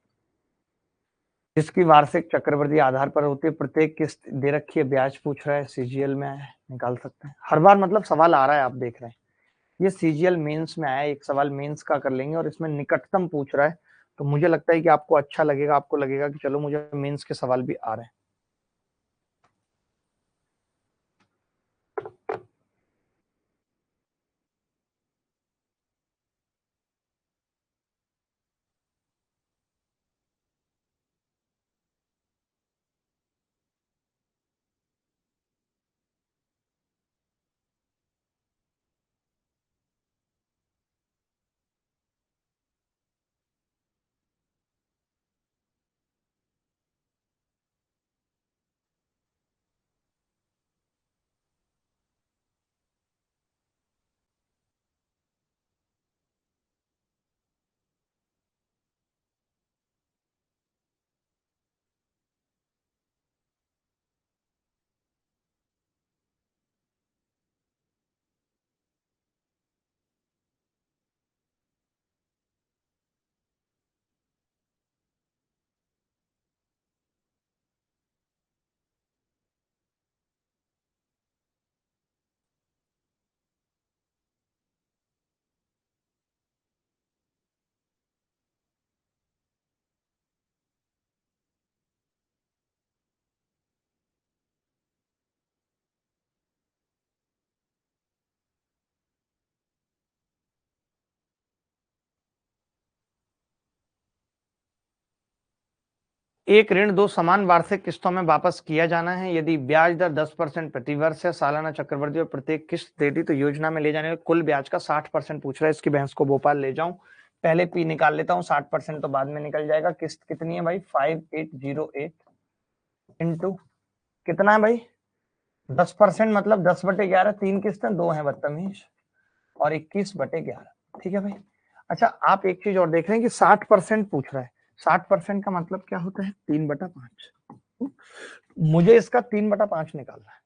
जिसकी वार्षिक चक्रवृद्धि आधार पर होती है, प्रत्येक किस्त दे रखी है, ब्याज पूछ रहा है, CGL में आया है, निकाल सकते हैं। हर बार मतलब सवाल आ रहा है, आप देख रहे हैं। ये CGL मेंस में आया, एक सवाल मेंस का कर लेंगे और इसमें निकटतम पूछ रहा है, तो मुझे लगता है कि आपको अच्छा लगेगा, आपको लगेगा कि चलो मुझे मेंस के सवाल भी आ रहे हैं। एक ऋण 2 समान वार्षिक किस्तों में वापस किया जाना है, यदि ब्याज दर 10% प्रति वर्ष है, सालाना चक्रवृद्धि और प्रत्येक किस्त दे दी, तो योजना में ले जाने वाले कुल ब्याज का 60% पूछ रहा है। इसकी भैंस को भोपाल ले जाऊं, पहले P निकाल लेता हूं, 60% तो बाद में निकल जाएगा। किस्त कितनी है भाई, 5808 इंटू कितना है भाई, 10% मतलब 10/11, 3 किस्तें, 2 हैं बदतमीज, और 21/11, ठीक है भाई। अच्छा आप एक चीज और देख रहे हैं कि 60% पूछ रहा है, 60% का मतलब क्या होता है, 3/5। मुझे इसका 3/5 निकालना है,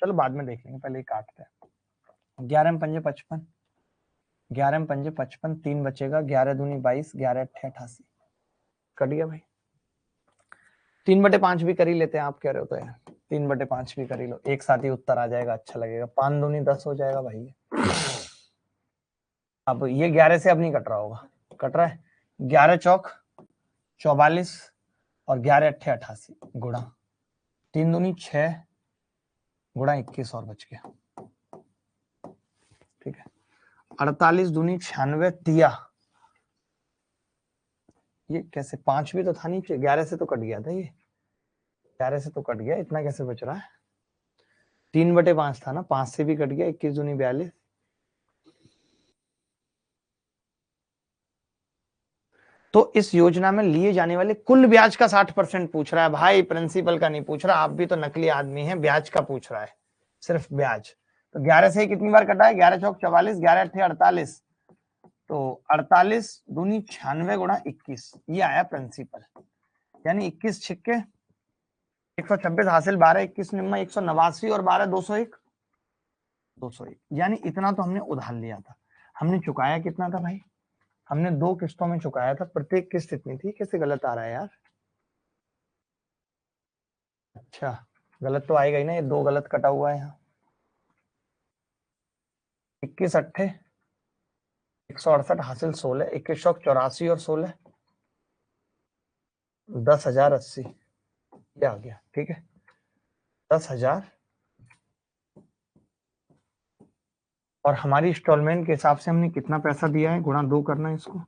चलो बाद में देख लेंगे, पहले काटते हैं। 11 में पंजे 55, 11 में पंजे 55, 3 बचेगा, 11 दूनी 22, 11 अट्ठे 88, कट गया भाई। 3/5 भी कर ही लेते हैं, आप कह रहे हो तो यार 3/5 भी कर ही लो, एक साथ ही उत्तर आ जाएगा, अच्छा लगेगा। 5 दूनी 10 हो जाएगा भाई। अब ये 11 से अब नहीं कट रहा होगा, कट रहा है, 11 चौक 44 और 11 अट्ठे 88 गुणा 3 दूनी 6 गुणा 21 और बच गया, ठीक है। 48 दूनी 96 तिया, ये कैसे, 5 भी तो था नीचे, 11 से तो कट गया था ये, 11 से तो कट गया, इतना कैसे बच रहा है? 3/5 था ना, 5 से भी कट गया, 21 दूनी 42। तो इस योजना में लिए जाने वाले कुल ब्याज का 60% पूछ रहा है भाई, प्रिंसिपल का नहीं पूछ रहा। आप भी तो नकली आदमी हैं, ब्याज का पूछ रहा है, सिर्फ ब्याज। तो 11 से कितनी बार कटा है? 11 चौक 44, 11 अट्ठे 48, तो 48 दूनी 96 गुणा 21, ये आया प्रिंसिपल। यानी 21 छिक्के 126 हासिल, 12 21 निम्मा 189 और 12 201, 201। यानी इतना तो हमने उधार लिया था। हमने चुकाया कितना था भाई? हमने 2 किस्तों में चुकाया था, प्रत्येक किस्त इतनी थी। कैसे गलत आ रहा है यार? अच्छा, गलत तो आएगा ही ना, ये 2 गलत कटा हुआ है यहाँ। 21 अट्ठे 168 हासिल 16, 21 चौक 84 और 16 10,080, ये आ गया। ठीक है, 10,000। और हमारी इंस्टॉलमेंट के हिसाब से हमने कितना पैसा दिया है, गुणा 2 करना है इसको।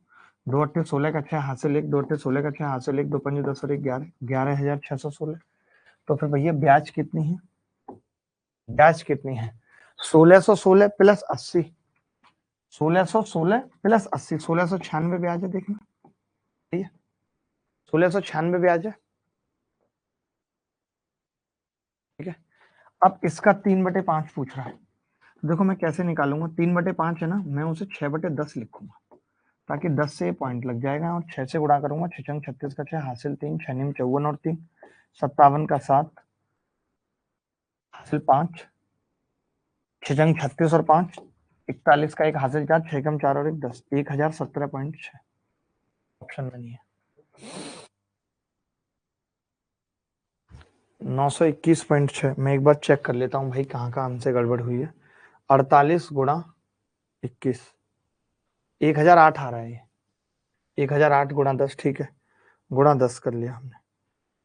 2 अट्ठे 16 का 6 हासिल 1, 2 अट्ठे 16 का 6 हासिल 1, 2 पंजे 10 और 1 11, 11,616। तो फिर भैया ब्याज कितनी है? ब्याज कितनी है? 1616 प्लस 80, 1616 प्लस 80, 1696 ब्याज है। देखना, ठीक है, 1696 ब्याज है। ठीक है, अब इसका 3/5 पूछ रहा है। देखो मैं कैसे निकालूंगा, 3/5 है ना, मैं उसे 6/10 लिखूंगा, ताकि 10 से पॉइंट लग जाएगा और 6 से गुणा करूंगा। 6 36 का 6 हासिल 3, 6 54 और 3 57 का 7 हासिल 5, 6 36 और 5 41 का 1 हासिल 4, 6 4 और 1 10, 1017.6 ऑप्शन में नहीं है। 921.6। मैं एक बार चेक कर लेता हूँ भाई, कहाँ कहाँ हमसे गड़बड़ हुई है। 48 गुणा 21, 1008 आ रहा है ये, 1008 गुणा 10। ठीक है, गुणा 10 कर लिया हमने,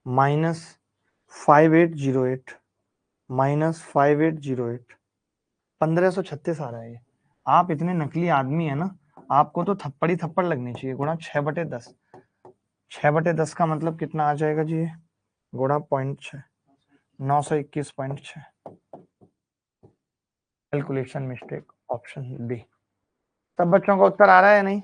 -5808, -5808, 1536 आ रहा है ये। आप इतने नकली आदमी है ना, आपको तो थप्पड़ ही थप्पड़ लगनी चाहिए। गुणा 6/10, 6/10 का मतलब कितना आ जाएगा जी? गुणा 0.6, 921.6। Calculation mistake, option D. सब बच्चों का उत्तर आ रहा है या नहीं?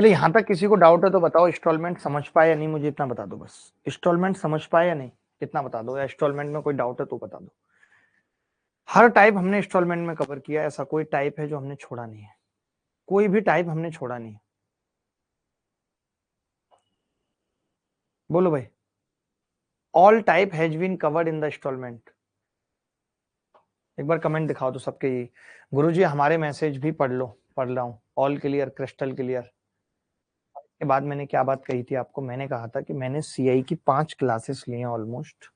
चलिए, यहां तक किसी को डाउट है तो बताओ, इंस्टॉलमेंट समझ पाए या नहीं, मुझे इतना बता दो बस। इंस्टॉलमेंट समझ पाए या नहीं, इतना बता दो। या इंस्टॉलमेंट में कोई डाउट है तो बता दो। हर टाइप हमने इंस्टॉलमेंट में कवर किया, ऐसा कोई टाइप है जो हमने छोड़ा नहीं है, कोई भी टाइप हमने छोड़ा नहीं। बोलो भाई, all type has been covered in the instalment. एक बार कमेंट दिखाओ तो सबके ये, गुरुजी हमारे मैसेज भी पढ़ लो। पढ़ रहा हूँ, ऑल क्लियर, क्रिस्टल क्लियर। के बाद मैंने क्या बात कही थी आपको? मैंने कहा था कि मैंने सीआई की 5 क्लासेस ली हैं, ऑलमोस्ट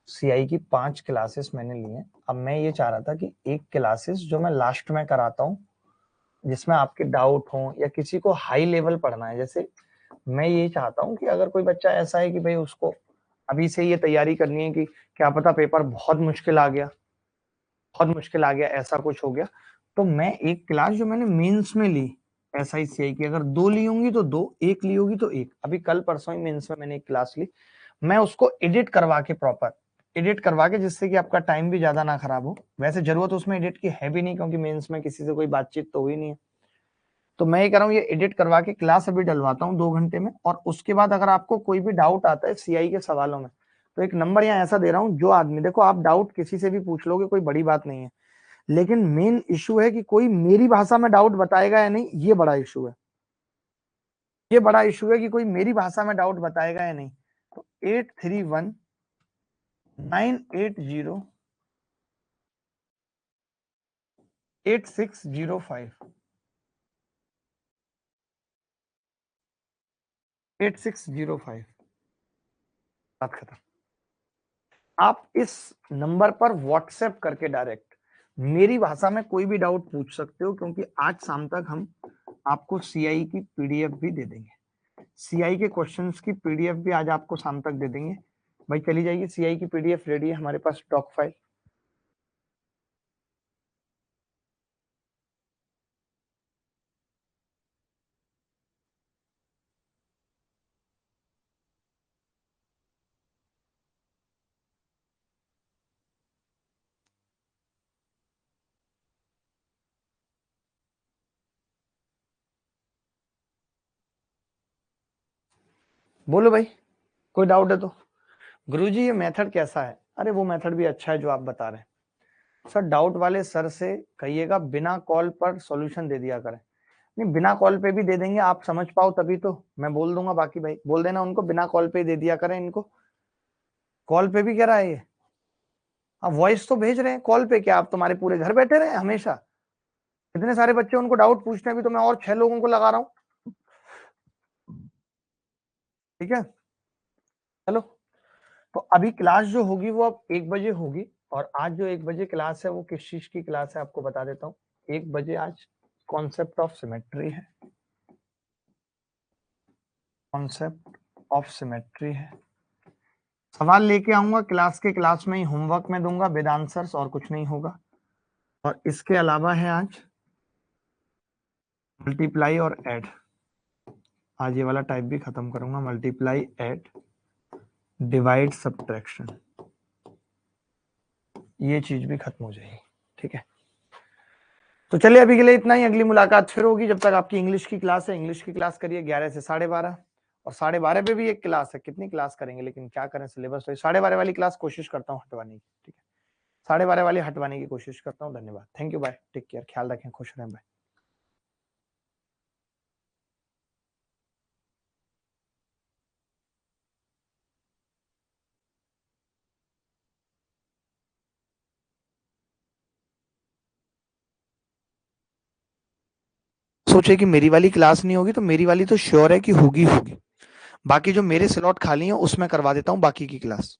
सीआई की 5 क्लासेस मैंने ली हैं। अब मैं ये चाह रहा था कि एक क्लासेस जो मैं लास्ट में कराता हूँ, जिसमें आपके डाउट हो या किसी को हाई लेवल पढ़ना है। जैसे मैं ये चाहता हूँ कि अगर कोई बच्चा ऐसा है कि भाई उसको अभी से ये तैयारी करनी है कि क्या पता पेपर बहुत मुश्किल आ गया, बहुत मुश्किल आ गया, ऐसा कुछ हो गया, तो मैं एक क्लास जो मैंने मेंस में ली एसआईसीआई की, अगर 2 ली होंगी तो 2, 1 ली होगी तो 1, अभी कल परसों ही मेंस में मैंने एक क्लास ली, मैं उसको एडिट करवा के, प्रॉपर एडिट करवा के, जिससे कि आपका टाइम भी ज्यादा ना खराब हो। वैसे जरूरत उसमें एडिट की है भी नहीं, क्योंकि मेंस में किसी से कोई बातचीत तो हुई नहीं है। तो मैं ये कह रहा हूँ, ये एडिट करवा के क्लास अभी डलवाता हूँ 2 घंटे में, और उसके बाद अगर आपको कोई भी डाउट आता है सीआई के सवालों में, तो एक नंबर यहाँ ऐसा दे रहा हूँ, जो आदमी, देखो आप डाउट किसी से भी पूछ लोगे, कोई बड़ी बात नहीं है, लेकिन मेन इशू है कि कोई मेरी भाषा में डाउट बताएगा या नहीं, ये बड़ा इशू है। ये बड़ा इशू है कि कोई मेरी भाषा में डाउट बताएगा या नहीं। तो 831-980-8605, 8605, बात खत्म। आप इस नंबर पर व्हाट्सएप करके डायरेक्ट मेरी भाषा में कोई भी डाउट पूछ सकते हो, क्योंकि आज शाम तक हम आपको सीआई की पीडीएफ भी दे देंगे। सीआई के क्वेश्चंस की पीडीएफ भी आज आपको शाम तक दे देंगे। भाई चली जाएगी, सीआई की पीडीएफ रेडी है हमारे पास, डॉक फाइल। बोलो भाई, कोई डाउट है तो। गुरुजी ये मेथड कैसा है? अरे वो मेथड भी अच्छा है जो आप बता रहे हैं सर। डाउट वाले सर से कहिएगा बिना कॉल पर सॉल्यूशन दे दिया करें। नहीं, बिना कॉल पे भी दे देंगे, आप समझ पाओ तभी तो। मैं बोल दूंगा, बाकी भाई बोल देना उनको बिना कॉल पे दे दिया करें इनको। कॉल पे भी कह रहा है ये, आप वॉइस तो भेज रहे हैं, कॉल पे क्या आप तुम्हारे पूरे घर बैठे रहे हमेशा? इतने सारे बच्चे उनको डाउट पूछते हैं, अभी तो मैं और 6 लोगों को लगा रहा हूं। ठीक है, चलो। तो अभी क्लास जो होगी वो अब 1 बजे होगी, और आज जो 1 बजे क्लास है वो किस चीज की क्लास है आपको बता देता हूँ। 1 बजे आज कॉन्सेप्ट ऑफ सिमेट्री है, कॉन्सेप्ट ऑफ सिमेट्री है। सवाल लेके आऊंगा क्लास में ही, होमवर्क में दूंगा विद आंसर्स, और कुछ नहीं होगा। और इसके अलावा है आज मल्टीप्लाई और ऐड। आज ये वाला टाइप भी खत्म करूंगा, मल्टीप्लाई, ऐड, डिवाइड, सब्ट्रैक्शन, ये चीज भी खत्म हो जाएगी। ठीक है, तो चलिए अभी के लिए इतना ही। अगली मुलाकात फिर होगी, जब तक आपकी इंग्लिश की क्लास है। इंग्लिश की क्लास करिए 11 से 12:30, और 12:30 पे भी एक क्लास है। कितनी क्लास करेंगे, लेकिन क्या करें, सिलेबस तो 12:30 वाली क्लास कोशिश करता हूँ हटवाने की। ठीक है, 12:30 वाली हटवाने की कोशिश करता हूँ। धन्यवाद, thank you, bye, take care, ख्याल रखें, खुश रहें, बाय। सोचे कि मेरी वाली क्लास नहीं होगी, तो मेरी वाली तो श्योर है कि होगी। बाकी जो मेरे स्लॉट खाली हैं उसमें करवा देता हूँ बाकी की क्लास।